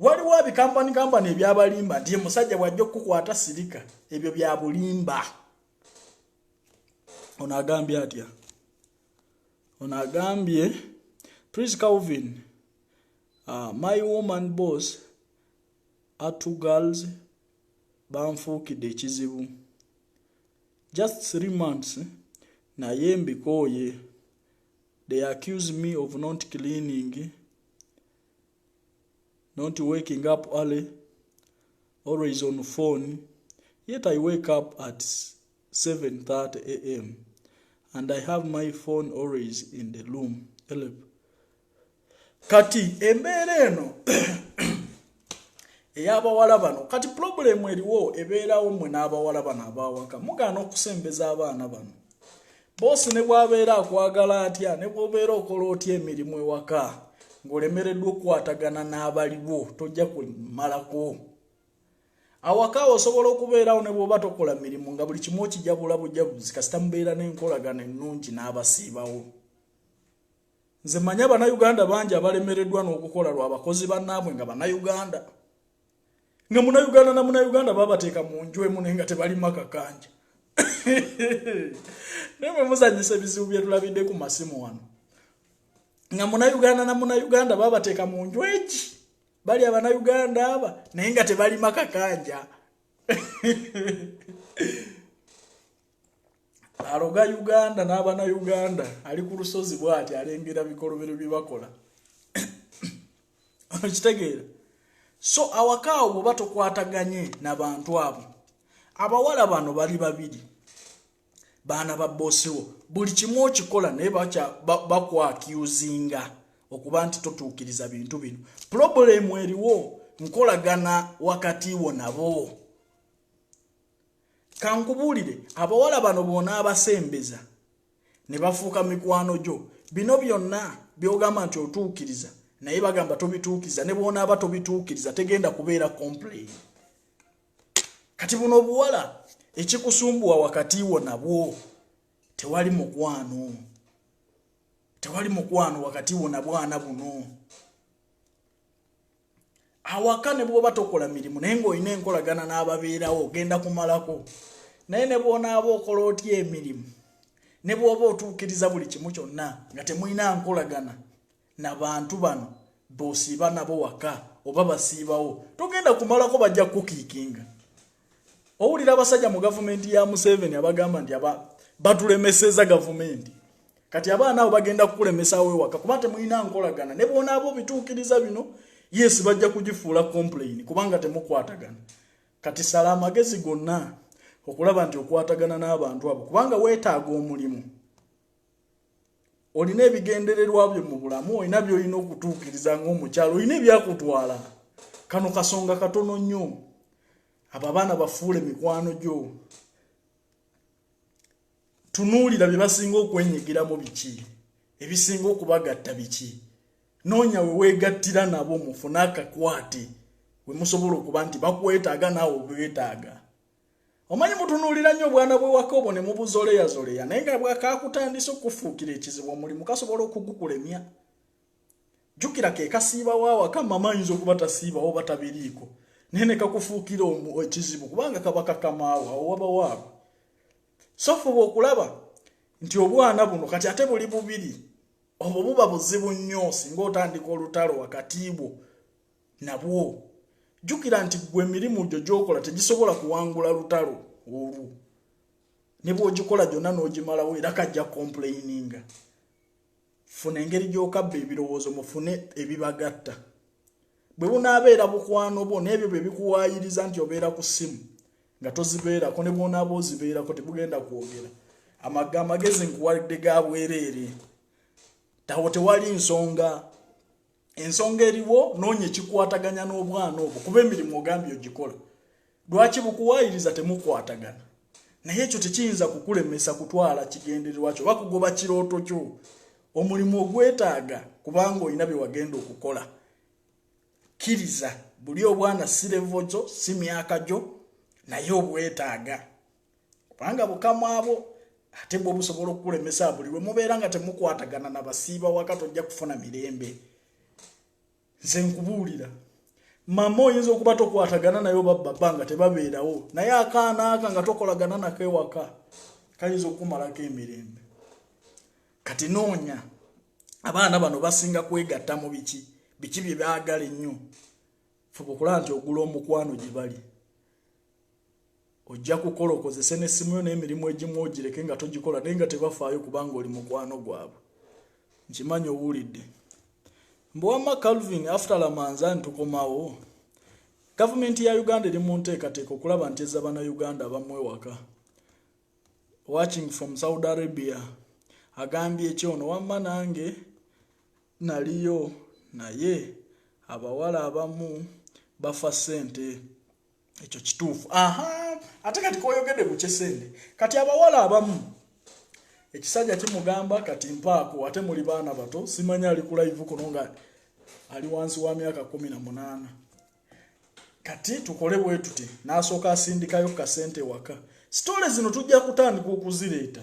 Speaker 1: Waliwo abikampani ebyabalimba nti musajja bw'ajja okukwata sirika ebyo bya bulimba. Ono agambye atya? Ono agambye Prince Calvin, my woman boss are 2 girls banfuukidde ekizibu. Just 3 months naye mbikooye. They accuse me of not cleaning, not waking up early, always on phone. Yet I wake up at 7:30 a.m. and I have my phone always in the room. Help. Kati embeera eno ey'abawala bano kati problem eriwo ebeerawo mmwe n'abawala bano abawaka mugaana okusembeza abaana bano. Bosi ne bw'abeera akwagala atya ne bw'obeera okola otya emirimu ewaka ng'olemereddwa okukwatagana n'abaliwo tojja kumalako. Awaka osobola okubeerawo ne bw'oba tokola mirimu nga buli kimu okijabula bujabuzi kasita mubeera n'enkolagana ennungi n'abasiibawo. Nze manya Bannayuganda bangi abalemereddwa n'okukola lw'abakozi bannaabwe nga Bannayuganda. Nga Munnayuganda na Munnayuganda babateeka mu nju emu naye nga tebalima kakanja. Nemwe muzanyisa ebizibu bye tulabidde ku masimu wano. Nga Munnayuganda na Munnayuganda babateeka mu nju egi. Bali Abannayuganda aba naye nga tebalima kakanja. Aloga Uganda n'Abannayuganda ali ku lusozi bw'ati alengera bikolobero bye bakola. Okitegeera? So awakaawo bw'oba tokwataganye n'abantu abo. Abawala bano bali babiri. Baana ba bossiwo. Buli kimu okikola naye bakwakiuzinga okuba nti totuukiriza bintu bino. Problem eriwo nkolagana wakati wo nabo. Kankubuulire abawala bano bona abasembeza ne bafuuka mikwano gyo. Bino byonna byogamba nti otuukiriza naye bagamba tobituukiriza ne bona aba tobituukiriza tegenda kubeera complain. Kati buno obuwala ekikusumbuwa wakati wo nabwo tewali mukwano. Tewali mukwano wakati wo nabwana buno. Awaka ne bw'oba tokola mirimu naye ng'olina enkolagana n'ababeerawo ogenda kumalako. Naye ne bw'ona aba okola otya emirimu ne bw'oba otuukiriza buli kimu kyonna nga temulina nkolagana n'abantu bano b'osiiba nabo waka oba basiibawo togenda kumalako bajja kukiikinga. Owulira abasajja mu gavumenti ya Museveni abagamba nti batulemeseza gavumenti. Kati abaana abo bagenda kukulemesa we waka kuba temulina nkolagana ne bw'ona abo bituukiriza bino yes bajja kugifuula complain kubanga temukwatagana. Kati sala amagezi gonna okulaba nti okwatagana n'abantu abo kubanga weetaaga omulimu. Olina ebigendererwa byo mu bulamu olina by'olina okutuukiriza ng'omukyalo olina ebyakutwala. Kano kasonga katono nnyo. Abo abaana bafuule mikwano gyo. Tunuulira bye basinga okwenyigiramu biki ebisinga okubagatta biki. Noonya we weegattira nabo mufune akakwate we musobola okuba nti bakwetaaga naawe obwetaaga. Omanyi mutunuulira nnyo obwana bw'ewaka obwo ne mubuzoleyazoleya naye nga bwakakutandisa okufuukira ekizibu omulimu kasobola okugukulemya. Jjukira ke kasiibawo awaka mama ayinza okuba tasiibawo oba tabiriiko naye ne kakufuukira ekizibu kubanga kaba kakamaawo awo waba waabo. So fuba okulaba nti obwana buno kati ate buli bubiri obwo buba buzibu nnyo singa otandika olutalo wakati bwo nabwo. Jjukira nti gwe emirimu gyo gy'okola tegisobola kuwangula lutalo olwo. Ne bw'ogikola gyonna n'ogimalawo era kajja complaininga. Funa engeri gy'okabba ebirowoozo mufune ebibagatta. Bwe bunaabeera bukwano bwo n'ebyo bye bikuwaayiriza nti obeera ku ssimu nga tozibeerako ne bw'onaaba ozibeerako tebugenda kwogera. Amagezi nkuwadde ga bwereere. Tawo tewali nsonga. Ensonga eriwo noonya ekikwataganya n'obwana obwo kuba emirimu ogambye ogikola. Lwaki bukuwaayiriza temukwatagana? naye ekyo tekiyinza kukulemesa kutwala kigendererwa kyo bakugoba kirooto kyo omulimu ogwetaaga kubanga olina bye wagenda okukola kiriza buli obwana si levo gyo si myaka gyo naye obwetaaga kubanga bukamu abo ate bwe busobola okukulemesa buli we mubeera nga temukwatagana na basiiba waka tojja kufuna mirembe. Nze nkubuulira mama oyinza okuba tokwatagana nayo baba nga tebabeerawo naye akaana aka nga tokolagana nako ewaka kayinza okumalako emirembe. Kati noonya abaana bano basinga kwegatta mu biki bye baagala ennyo. Fuba okulaba nti ogula omukwano gye bali ojja kukola okozese n'essimu yo n'emirimu egimu ogireke nga togikola naye nga tebafaayo kubanga oli mukwano gwabwe. Nkimanyi owulidde. Mbwama Calvin after Lamanzan tukomawo. Government ya Uganda eri mu nteekateeka okulaba nti ezza bannayuganda abamu ewaka. Watching from Saudi Arabia agambye ekyono wamma nange naliyo naye abawala abamu bafa ssente. Ekyo kituufu. Ate kati koyogedde ku kyesente kati abawala abamu ekisajja kimugamba kati mpaako ate muli baana bato simanya ali ku live kuno nga ali wansi wa myaka 18. Kati tukole bwe tuti n'asooka asindikayo kasente waka. Story zino tujja kutandika okuzireeta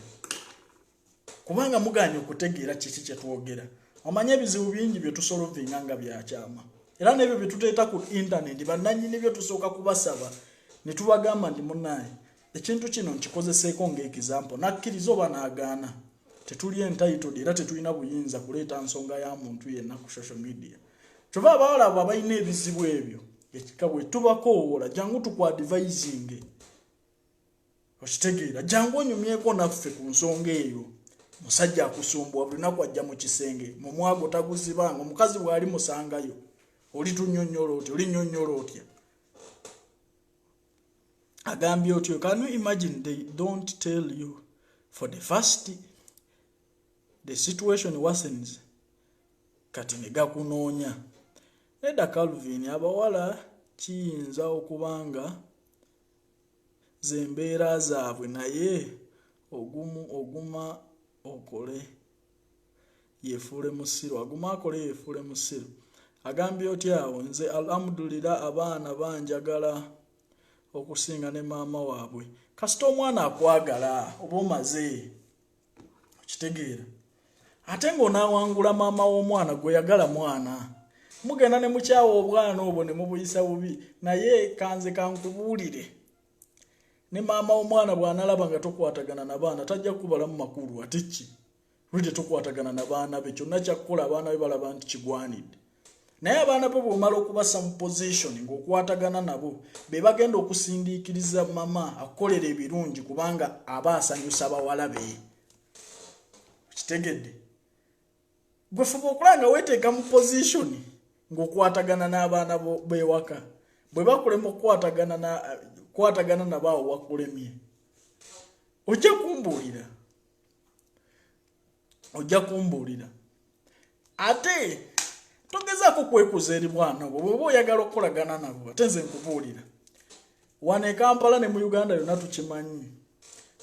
Speaker 1: kubanga muganye okutegeera kiki kye twogera. Omanye ebizibu bingi bye tusolovinga nga byakyama era n'ebyo bye tuteeta ku internet bannannyini byo tusooka kubasaba ne tubagamba ndi munnaye ekintu kino nkikozeseeko ng'ekizampo nakkiriza oba n'agaana tetuli entitled era tetulina buyinza kuleeta nsonga ya muntu yenna ku social media. Kyova abawala abo abalina ebizibu ebyo ekika bwe tubakoowoola jangu tukwadvising okitegeera jangu onyumyeko naffe ku nsonga eyo. Musajja akusumbuwa buli lunaku ajja mu kisenge mu mwago taguzibanga omukazi bw'ali musangayo oli tunnyonnyola otya oli nnyonnyola otya agambye otyo. Can you imagine they don't tell you for the first the situation worsens kati ne gakunoonya. Nedda Calvin abawala kiyinza okubanga zembeera zaabwe naye oguma okole yefuule musiru aguma akole yefuule musiru. Agambye otya awo nze alhamdulillah abaana banjagala okusinga ne maama waabwe. Kasita omwana akwagala oba omaze okitegeera ate ng'onaawangula maama w'omwana gwe yagala mwana mugenda ne mukyawa obwana obwo ne mubuyisa bubi naye kanze kankubuulire ne maama w'omwana bw'analaba nga tokwatagana na baana tajja kubalamu makulu ate ki lwite tokwatagana na baana be kyonna kyakkola abaana be balaba nti kigwanidde. Naye abaana be bw'omala okubassa mu position ng'okwatagana nabo be bagenda okusindiikiriza mama akukolera ebirungi kubanga aba asanyusa bawala be. Kitegedde gwe fuba okulanga weeteeka mu position ng'okwatagana n'abaana b'ewaka bwe bakulema kwatagana nabaawo wakulemye ojja kumbuulira ate togezaako kwekuza eri bwana bwo bw'oba oyagala okukolagana nabo ate nze nkubuulira wano e Kampala ne mu Uganda yonna tukimanyi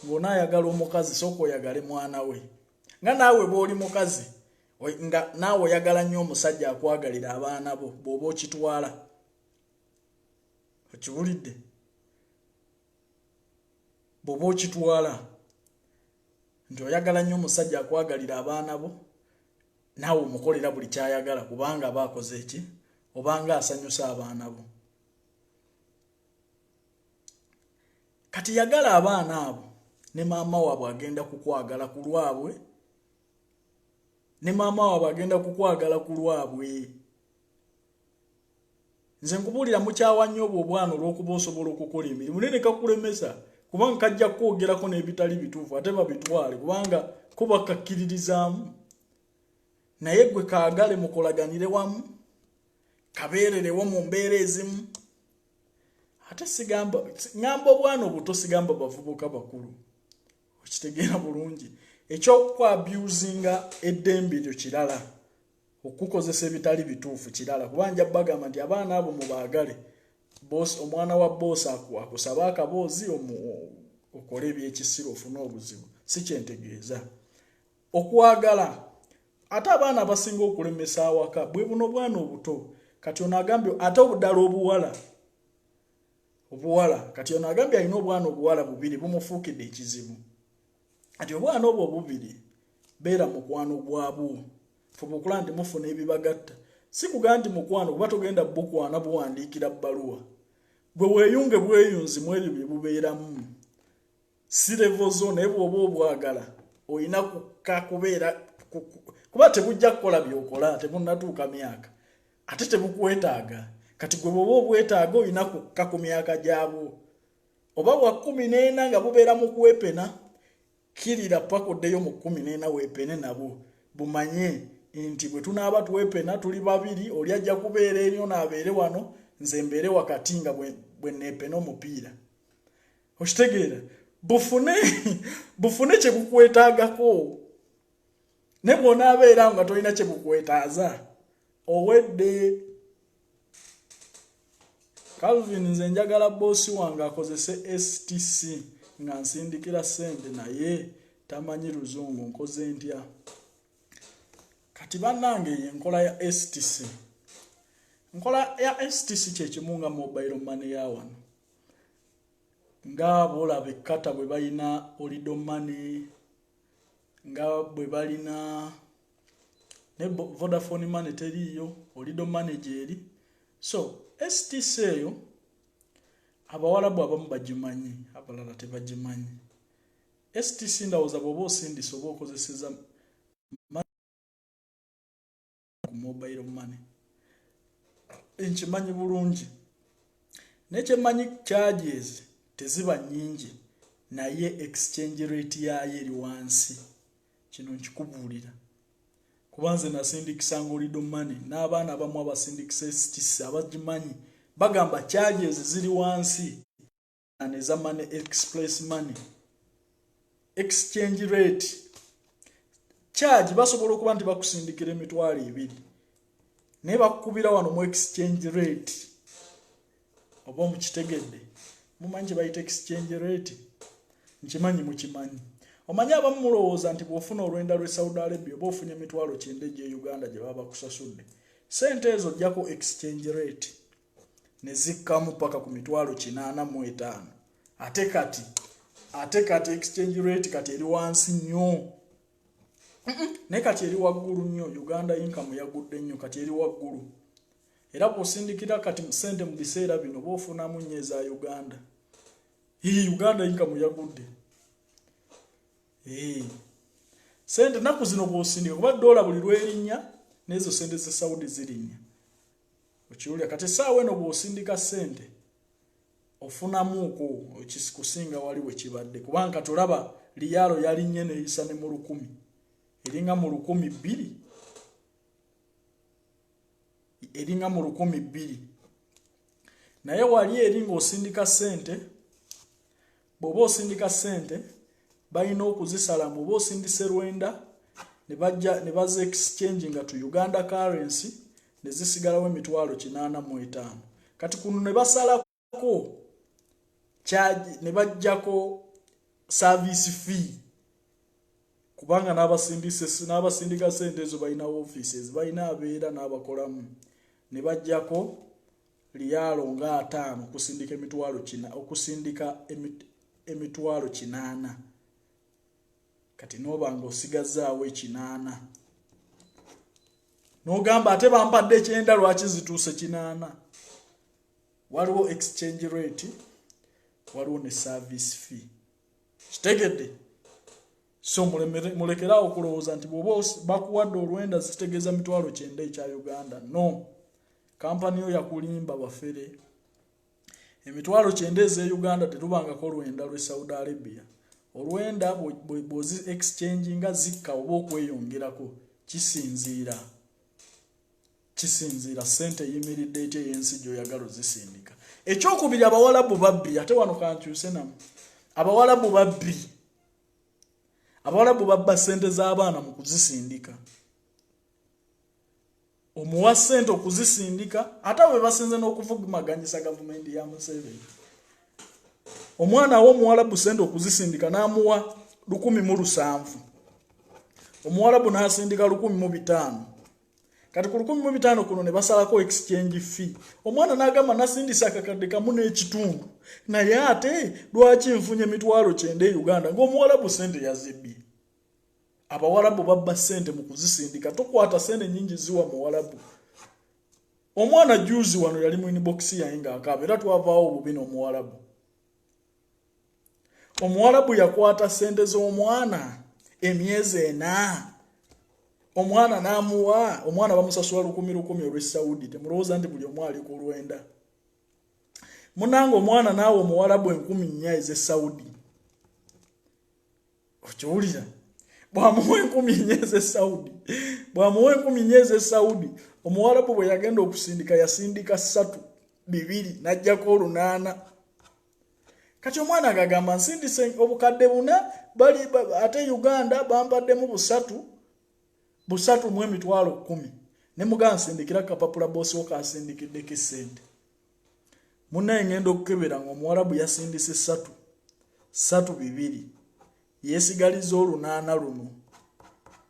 Speaker 1: ng'onaayagala omukazi sooka oyagale mwana we nga naawe bw'oli mukazi nga naawe oyagala nnyo omusajja akwagalira abaana bo bw'oba okitwala okiwulidde bw'oba okitwala nti oyagala nnyo omusajja akwagalira abaana bo naawe omukolera buli kyayagala kubanga aba akoze eki obanga asanyusa abaana bo. Kati yagala abaana abo ne maama waabwe agenda kukwagala ku lwabwe nze nkubuulira mukyawa nnyo obwana olw'okuba osobola okukola emirimu naye ne kakulemesa kubanga kajja kwogerako n'ebitali bituufu ate babitwale kubanga kuba kakkiririzaamu. Naye gwe kaagale mukolaganire wamu kabeererewo mu mbeera ezimu ate ngamba obwana obuto sigamba bavubuka bakulu okitegeera bulungi. Ekyokwabusinga eddembe lyo kirala okukozesa ebitali bituufu kirala kubanga bagamba nti abaana abo mubaagale omwana wa boss akusaba akaboozi okole ebyekisiro ofune obuzibu si kyentegeeza okwagala ate abaana abasinga okulemesa awaka bwe buno bwana obuto kati ono agambye ate obudala obuwala kati ono agambye alina obwana obuwala bubiri bumufuukidde ekizibu ati obwana obwo bubiri beera mukwano gwabwo fuba okulaba nti mufuna ebibagatta si kugaa nti mukwano kuba togenda bukwana buwandiikira bbaluwa gwe weeyunge bweyunzi mu ebyo bye bubeeramu si levo zo naye bw'oba obwagala olina kubeera kuba tebujja kukola byokola tebunnatuuka myaka ate tebukwetaaga kati gwe bw'oba obwetaaga olina kukka ku myaka gyabwo oba bwa 14 nga bubeera mu kwepena kirira paka oddeyo mu 14 weepene nabo bumanye nti bwe tunaaba twepena tuli babiri oli ajja kubeera eri onaabeere wano nze mbeere wakati nga bwe neepena omupiira okitegeera bufune kye bukwetaagako ne bw'onaabeera nga tolina kye bukwetaaza owedde Calvin nze njagala boosi wange akozese STC nga nsindikira ssente naye tamanyi luzungu nkoze ntya kati bannange enkola ya STC enkola ya STC kyekimu nga mobile money ya wano nga bolaba ekkata bwe balina Olido money nga bwe balina ne Vodafone money teriyo Olido money gyeri so STC eyo abawalabu abamu bagimanyi abalala tebagimanyi STC ndawooza bw'oba osindisa oba okozeseza mobile money nkimanyi bulungi nekyemanyi charges teziba nyingi naye exchange rate yayo eri wansi kino nkikubuulira kubanze nasindikisanga Olido money n'abaana abamu abasindikisa STC abagimanyi bagamba charges ziri wansi aneza money express money exchange rate charge basobola okuba nti bakusindikira emitwalo 2 naye bakukubira wano mu exchange rate oba mukitegedde mumanyi bayita exchange rate nkimanyi mukimanyi omanyi abamu mulowooza nti bw'ofuna olwenda lw'e Saudi Arabia oba ofunye emitwalo 9 gye Uganda gye baba bakusasudde sente ezo ojjako exchange rate ne zikkamu paka ku mitwalo 85 ate kati exchange rate kati eri wansi nnyo ne kati eri waggulu nnyo Uganda income yagudde nnyo kati eri waggulu era bw'osindikira kati sente mu biseera bino bw'ofunamu nnyo eza Uganda Uganda income yagudde sente naku zino bw'osindika kuba dola buli lwerinnya n'ezo sente ze Saudi zirinnya okiwulira kati essaawa eno bw'osindika sente ofunamuuko okikusinga wali we kibadde kubanga tolaba liyalo yalinnye neeyisa ne mu 1000 eringa mu 200 eringa mu 200 naye wali eringa osindika sente bw'oba osindika sente balina okuzisala mu oba osindise lwenda ne baza exchange nga to Uganda currency ne zisigalawo emitwalo 85 kati kuno ne basalako charge ne bajjako service fee kubanga n'abasindika sente ezo balina offices balina abeera n'abakolamu ne bajjako liyalo nga 5 okusindika emitwalo 4 okusindika emitwalo 8 kati n'obanga osigazaawo 8 n'ogamba ate bampadde 9 lwaki zituuse 8 waliwo exchange rate waliwo ne service fee kitegedde so mulekerawo okulowooza nti bw'oba bakuwadde olwenda zitegeeza mitwalo 9 ekya Uganda no kampani yo yakulimba bafere emitwalo 9 eze Uganda tetubangako olwenda lw'e Saudi Arabia olwenda bw'ozi exchange nga zikka oba okweyongerako kisinziira sente yimiridde etya y'ensi gy'oyagala ozisindika ekyokubiri abawalabu babbi ate wano kankyuse namu abawalabu babba sente z'abaana mu kuzisindika omuwa sente okuzisindika ate bwe basinze n'okuvugumaganyisa gavumenti ya Museveni omwana w'omuwarabu sente okuzisindika n'amuwa 107. Omuwarabu n'asindika 105. Kati ku 105 kuno ne basalako exchange fee. Omwana n'agamba nasindisa akakadde kamu n'ekitundu. Naye ate lwaki nfunye emitwalo 9 Uganda ng'omuwarabu sente yazibbi. Abawarabu babba sente mu kuzisindika. Tokwata sente nyingi ziwa muwarabu. Omwana juzi wano yali mu inbox yange ng'akaaba era twavaawo obubina omuwarabu. Omuwarabu yakwata sente z'omwana emyezi 4. Omwana n'amuwa, omwana bamusasula 10,000 olw'e Saudi. Temulowooza nti buli omu ali ku lwenda. Munange omwana naawe omuwarabu 10,000 ez'e Saudi. Okiwulira? Bw'amuwa 10,000 ez'e Saudi. Bw'amuwa 10,000 ez'e Saudi. Omuwarabu bwe yagenda okusindika yasindika 3, 2 n'ajjako 8. Kati omwana agagamba nsindise obukadde 4 bali ate Uganda bambaddemu busatu mu emitwalo 10. Ne muganda nsindikira kapapula bosi woka asindikiddeko essente. Munnaye ngenda okukebera ng'omuwarabu yasindise 3, 2 yeesigaliza 8 luno.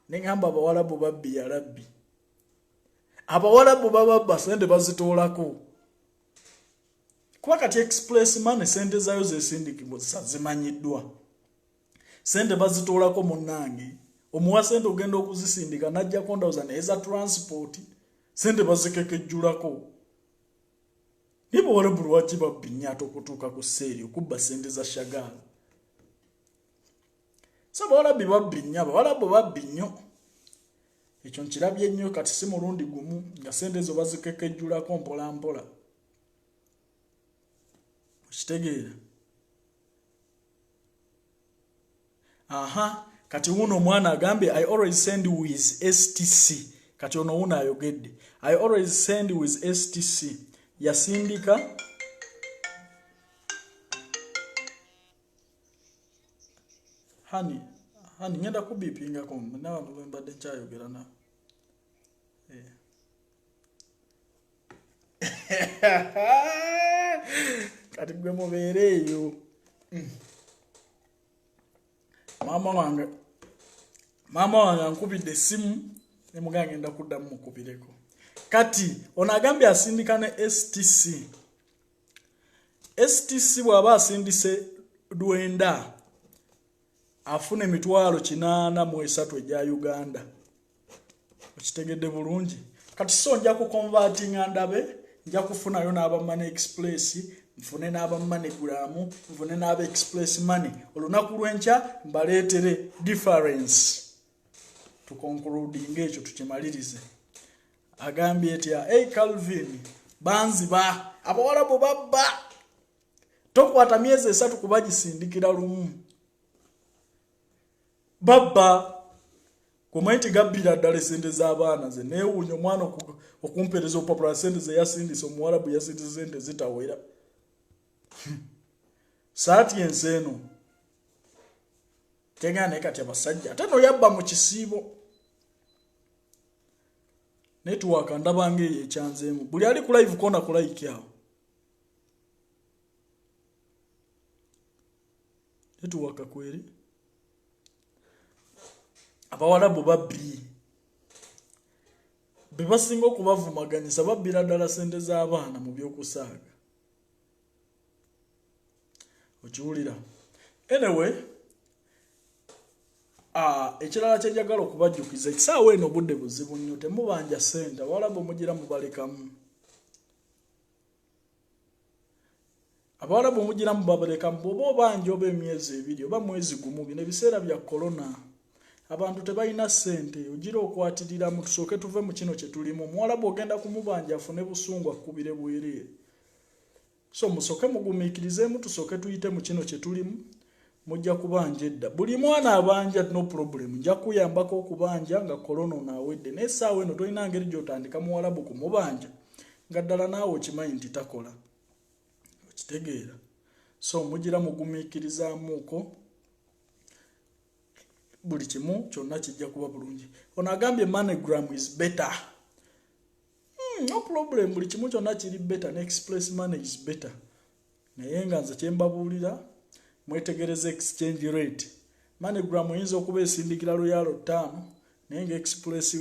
Speaker 1: Ne ngamba abawarabu babbi ya rabbi. Abawarabu bababba sente bazitoolako. Kuba kati express money sente zayo zesindikibwa zimanyiddwa. Sente bazitoolako munnange. Omuwa sente ogenda okuzisindika najja kondawuza neeza transport. Sente bazikekejjulako. Nibo Abawarabu lwaki babbi nnyo ate okutuuka ku sseeri okubba sente za shagaala. So Abawarabu babbi nnyo. Ekyo nkirabye nnyo kati si mulundi gumu nga sente zo bazikekejjulako mpola mpola. Okitegeera? Aha, kati wuno omwana agambye I always send with STC. Kati ono wuno ayogedde. I always send with STC. Yasindika Hani ngenda kubipinga ko nawe mbadde nkyayogera na. Kati gwe mubeereeyo. Mama wange ankubidde essimu ne muganga ngenda kuddamu mukubireko. Kati ono agambye asindika ne STC. STC bw'aba asindise 9 afuna emitwalo 83 egya Uganda. Okitegedde bulungi. Kati so nja ku converting ndabe, nja kufunayo n'aba Money Express, nfune n'aba MoneyGram, nfune n'aba Express Money. Olunaku lw'enkya mbaleetere difference. Tukoncluding ekyo tukimalirize. Agambye etya, hey Calvin, banziba, Abawarabu babba. Tokwata myezi 3 kubagisindikira lumu. Babba kumaiti gabbira ddala sente z'abaana ze neewuunya omwana okumpereza opapula sente ze yasindisa omuwarabu yasindisa sente zitawera. Saati enseeno tegana naye kati abasajja ate no yabba mu kisiibo. Network ndabanga eyo ekyanzeemu. Buli ali ku live kona ku like awo. Network kweri. Abawarabu babbi. Bebasinga okubavumaganyisa babbira ddala sente z'abaana mu by'okusaaga. Okiwulira? Anyway, ekirala kye njagala okubajjukiza ekisaawa eno obudde buzibu nnyo temubanja sente Abawarabu mugira mubalekamu. Abawarabu mugira mubalekamu bw'oba obanja oba emyezi 2 oba mwezi gumu bino ebiseera bya corona. Abantu tebalina sente ogira okwatirira mu tusooke tuve mu kino kye tulimu. Omuwarabu ogenda kumubanja afune busungu akubire bwereere. So musooke mugumiikirizeemu tusooke tuyite mu kino kye tulimu. Mujja kubanja edda. Buli mwana abanja no problem. Nja kuyambako okubanja nga corona naawedde. Naye essaawa eno tolina ngeri gy'otandika Muwarabu kumubanja nga ddala naawe okimanyi nti takola. Okitegeera? So mugira mugumiikirizaamuuko. Buli kimu kyonna kijja kuba bulungi. Ono agambye MoneyGram is better. No problem. Buli kimu kyonna kiri better. Ne Express Money is better. Naye nga nze kye mbabuulira mwetegereze exchange rate. MoneyGram oyinza okuba esindikira Royal 5 naye nga express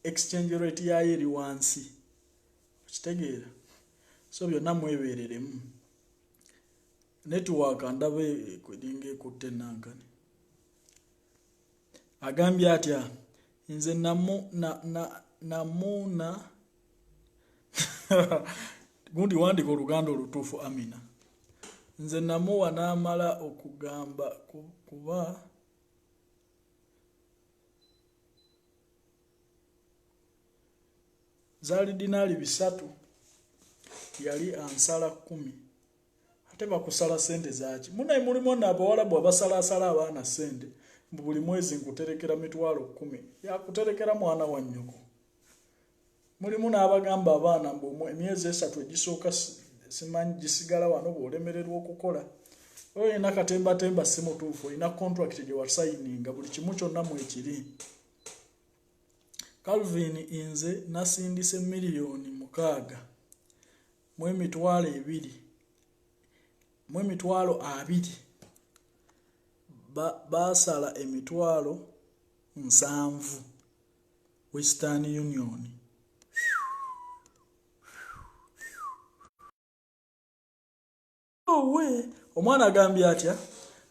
Speaker 1: exchange rate yayo eri wansi. Kitegeera. So byonna mwebereremu. Network andabe kwedinge kutte nankani. Agambye atya nze namuna gundi wandika oluganda olutuufu Amina. Nze namuwa n'amala okugamba kuba zaali dinari 3 yali ansala 10 ate bakusala sente zaki munaye mulimu n'abawalabu abasala abaana sente buli mwezi nkuterekera mitwalo 10 yakuterekera mwana wa nnyoko. Mulimu n'abagamba abaana mbu emyezi 3 egisooka simanyi gisigala wano bw'olemererwa okukola. Oyo ina katemba si mutuufu, olina contract gye wasayininga buli kimu kyonna mwekiri. Calvin inze nasindise $6,000,000 mu emitwalo 20 basala emitwalo 7 Western Union. We omwana agambye atya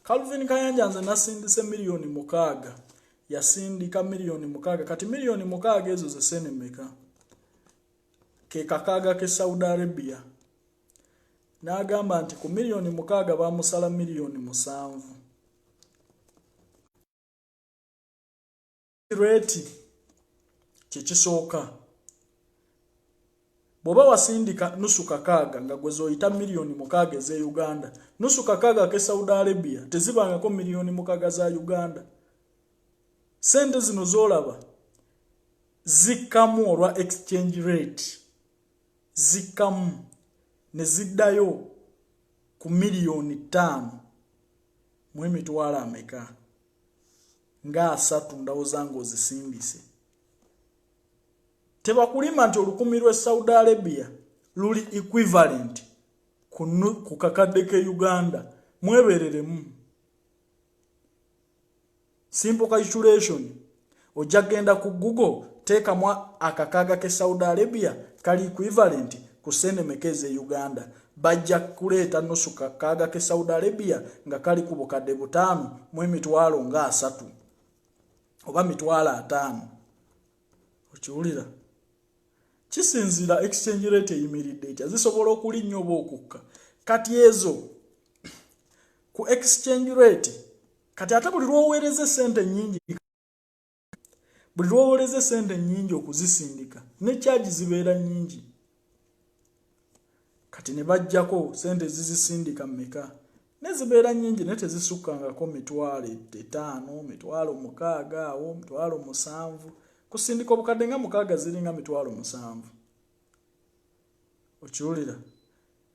Speaker 1: Calvin Kayanja nze nasindise $6,000,000 yasindika $6,000,000 kati $6,000,000 ezo ze sene meka ke kakaga ke Saudi Arabia n'agamba nti ku $6,000,000 bamusala $7,000,000 rate kikisooka boba wasindika nusu kakaga nga gwe zoyita $6,000,000 eze Uganda nusu kakaga ke Saudi Arabia tezibangako $6,000,000 za Uganda. Sente zino zolaba zikamu olwa exchange rate zikamu ne ziddayo ku $5,000,000 mu emitwalo ameka nga 3 ndawooza ng'ozisindise. Tebakulima nti olukumi lwe Saudi Arabia luli equivalent ku kakadde ke Uganda. Mwebereremu. Simple calculation. Ojja genda ku Google teeka mu akakaga ke Saudi Arabia kali equivalent ku sene mekeze Uganda. Bajja kuleeta nusu kakaga ke Saudi Arabia nga kali ku bukadde 5 mu emitwalo nga 3 oba mitwalo 5. Okiwulira? Kisinzira exchange rate eyimiridde etya zisobola okulinnyo oba okukka. Kati ezo ku exchange rate kati ate buli lwoweereza sente nnyingi okuzisindika ne charge zibeera nnyingi. Kati ne bajjako sente zizisindika mmeka ne zibeera nnyingi ne tezisukkangako $5,000, $6,000 awo $7,000 kusindika obukadde nga 6 ziringa $7,000. Okiwulira?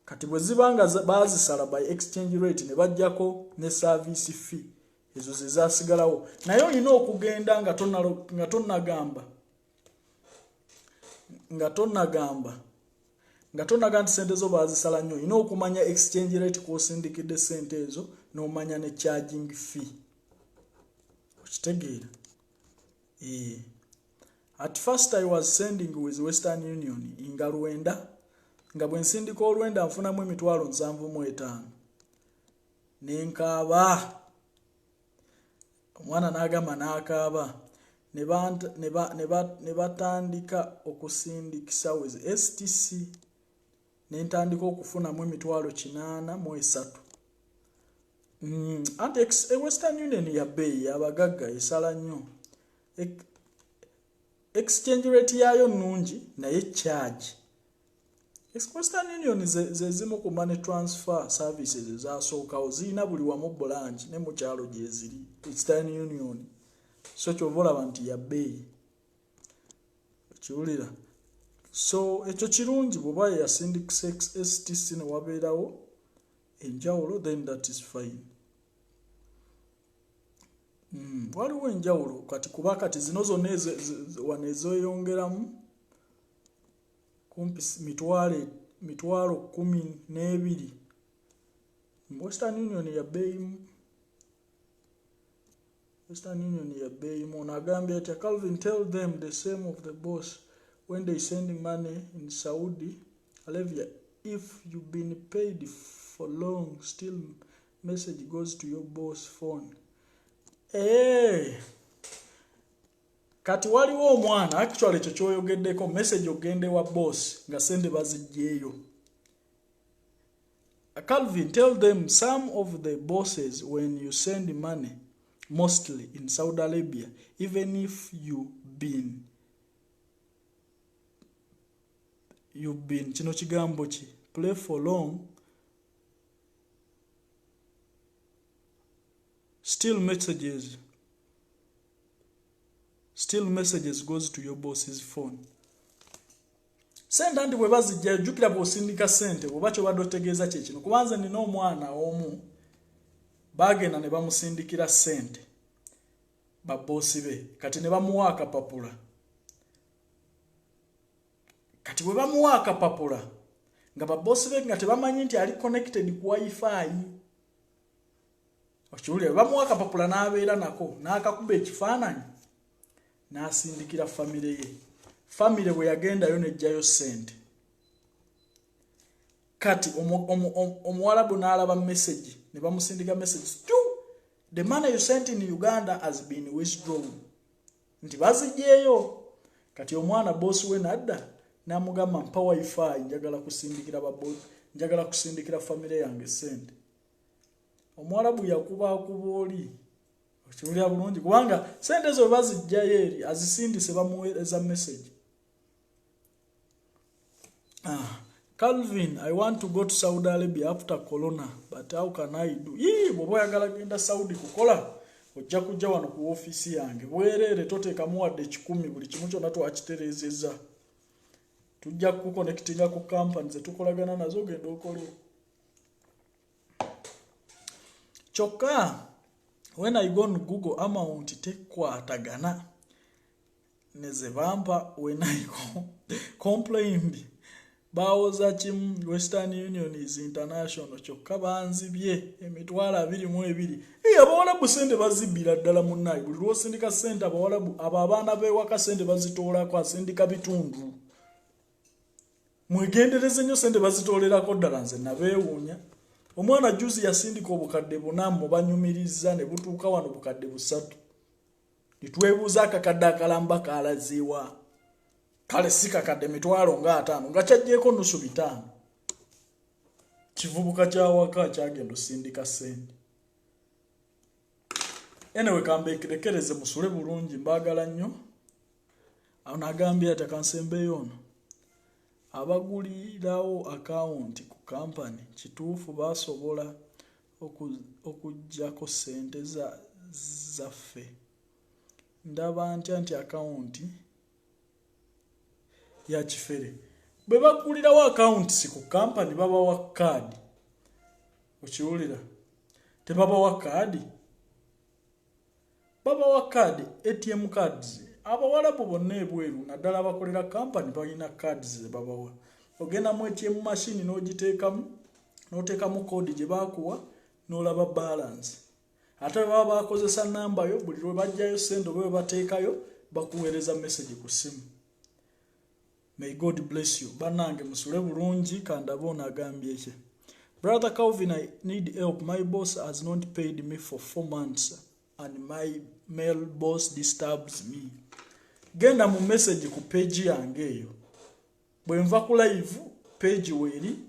Speaker 1: Kati bwe zibanga bazisala by exchange rate ne bajjako ne service fee ezo zezasigalawo naye olina okugenda nga tonagamba nti sente zo bazisala nnyo. Olina okumanya exchange rate kw'osindikidde sente ezo n'omanya ne charging fee. Okitegeera? At first I was sending with Western Union nga 9 nga bwe nsindika olwenda nfunamu $7,500 nenkaaba. Omwana n'agamba n'akaaba ne batandika okusindikisa with STC nentandika okufunamu $8,300. Anti Western Union ya beeyi abagagga esala nnyo. Exchange rate yayo nnungi naye charge. Western Union ze zimu ku money transfer services ezasookawo zirina buli wamu branch ne mu kyalo gye ziri Western Union. So kyova olaba nti ya beeyi. Okiwulira? So ekyo kirungi bw'oba yasindikisa STC ne wabeerawo enjawulo then that is fine. Waliwo enjawulo kati kuba kati zino zonna wanezoyongeramu kumpi $12,000 Western Union ya Baymo nagambye ati Calvin, tell them the same of the boss when they send money in Saudi Arabia. If you've been paid for long, still message goes to your boss phone. Kati waliwo omwana actually ekyo kyoyogeddeko message ogende wa boss nga sente bazijjeeyo. Calvin, tell them some of the bosses when you send money, mostly in Saudi Arabia, even if you've been kino kigambo ki play for long, still messages goes to your boss's phone. Sente anti bwe bazijja jukira bw'osindika sente bwe bakyo badotegeeza kye kino. Kubanza nina omwana omu bagenda ne bamusindikira sente baboosi be kati ne bamuwa akapapula. Kati bwe bamuwa akapapula nga baboosi be nga tebamanyi nti ali connected ku wifi. Okiwulira bwe bamuwa akapapula n'abeera nako n'akakuba ekifaananyi n'asindikira famire ye. Family bwe yagendayo nejjayo sente. Kati omuwalabu n'alaba message ne bamusindika message. The money you sent in Uganda has been withdrawn. Nti bazijjeeyo. Kati omwana boss we nadda n'amugamba mpa wifi njagala kusindikira family yange sente. Omuwalabu yakuba oli. Okiwulira bulungi kubanga sente zo bazijjayo eri azisindise bamuweereza message. Calvin, I want to go to Saudi Arabia after Corona, but how can I do? Bobo yagala genda Saudi kukola. Ojja kujja wano ku office yange. Bwerere toteekamu wadde 10 buli kimu kyonna twakitereezezza. Tujja kuconnectinga ku company ze tukolagana nazo genda okole. Kyokka when I go on Google amount tekwatagana neze bampa when I complained. Bawoza kimu Western Union is international kyokka banzibye emitwala 22. Abawalabu sente bazibira ddala munnayi buli lwosindika sente abawalabu abo abaana beewaka sente bazitoolako asindika bitundu. Mwegendereze nnyo sente bazitoolerako ddala nze nabeewuunya. Omwana juzi yasindika obukadde 4 mu banyumiriza ne butuuka wano bukadde 3. Nitwebuuza akakadde akalamba kaalaziwa. Kale sika kadde mitwalo nga 5 nga kyajjeeko nusu 5. Kivubuka kya waka kyagenda sindika sente. Anyway kambeekerekereze musule bulungi mbagala nnyo. Awo nagambye atakansembeyo ono. Abagulirawo account ku company kituufu basobola okujjako sente zaffe. Ndaba nti account ya kifere. Bwe bagulirawo account ku company babawa card. Okiwulira? Tebabawa card. Babawa card, ATM cards. Abawalabu bonna ebweru naddala abakolera company balina cards ze babawa. Ogenda mu ATM machine n'oteekamu code gye baakuwa n'olaba balance. Ate baba bakozesa namba yo buli lwe bajjayo sente bwe bateekayo bakuweereza message ku simu. May God bless you. Banange musule bulungi kandabona agambye kye. Brother Calvin, I need help. My boss has not paid me for 4 months and my male boss disturbs me. Genda mu message ku page yange eyo. Bwe nva ku live page weeri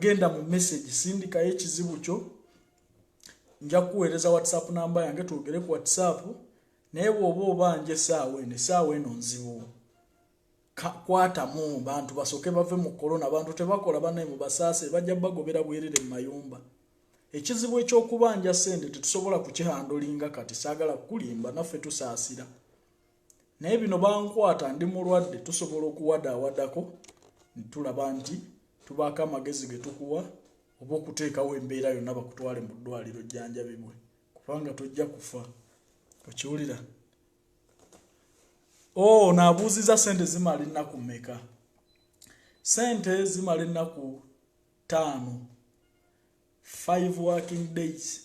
Speaker 1: genda mu message sindika ekizibu kyo. Nja kuweereza WhatsApp namba yange twogere ku WhatsApp naye bw'oba obanje saawa eno nzibu. Kwata mu bantu basoke bave mu corona abantu tebakola banaye mu basaase bajja bagobera bwerere mu mayumba. Ekizibu eky'okubanja sente tetusobola kukihandolinga kati saagala kulimba naffe tusaasira. Naye bino bankwata ndi mulwadde tusobola okuwadawadako ntulaba nti tubaako amagezi ge tukuwa oba okuteekawo embeera yonna bakutwale mu ddwaliro jjanjabibwe kubanga tojja kufa. Okiwulira? Naabuuziza sente zimala ennaku mmeka? Sente zimala ennaku 5. 5 working days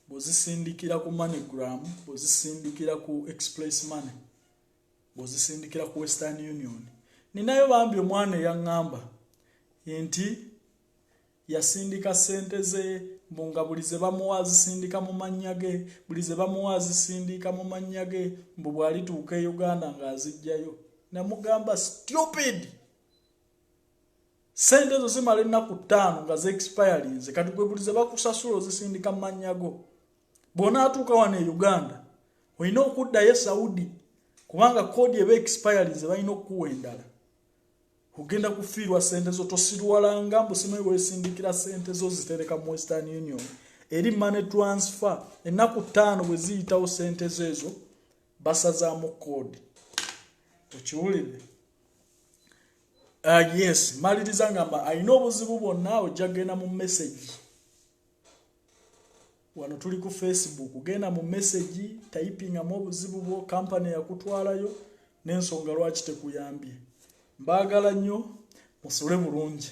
Speaker 1: bozisindikira ku MoneyGram, bozisindikira ku Express Money, bozisindikira ku Western Union. Ninayo bambi omwana yangamba enti yasindika sente ze mbunga bulize bamuwazi sindika mu manyage, bulize bamuwazi sindika mu manyage, mbu bwali tuuka Uganda ngazijjayo. Namugamba stupid. Sente zo zimala ennaku 5 nga ze expire kati gwe bulize bakusasula ozisindika mu manyago. Bona atuuka wane Uganda oyina okuddayo Saudi kubanga kodi ebe expire balina okuwa endala. Kugenda kufiirwa sente zo tosirwalanga mbusime wesindikira sente zo zitereka mu Western Union. Eri money transfer ennaku 5 bwe ziyitawo sente zezo basazaamu kodi. Okiwulire? Yes, maliriza ngamba ayina obuzibu bwonna ojja genda mu message. Wano tuli ku Facebook, genda mu message, typing amu obuzibu bwo, company yakutwalayo n'ensonga lwaki tekuyambye. Mbagala nnyo musule bulungi.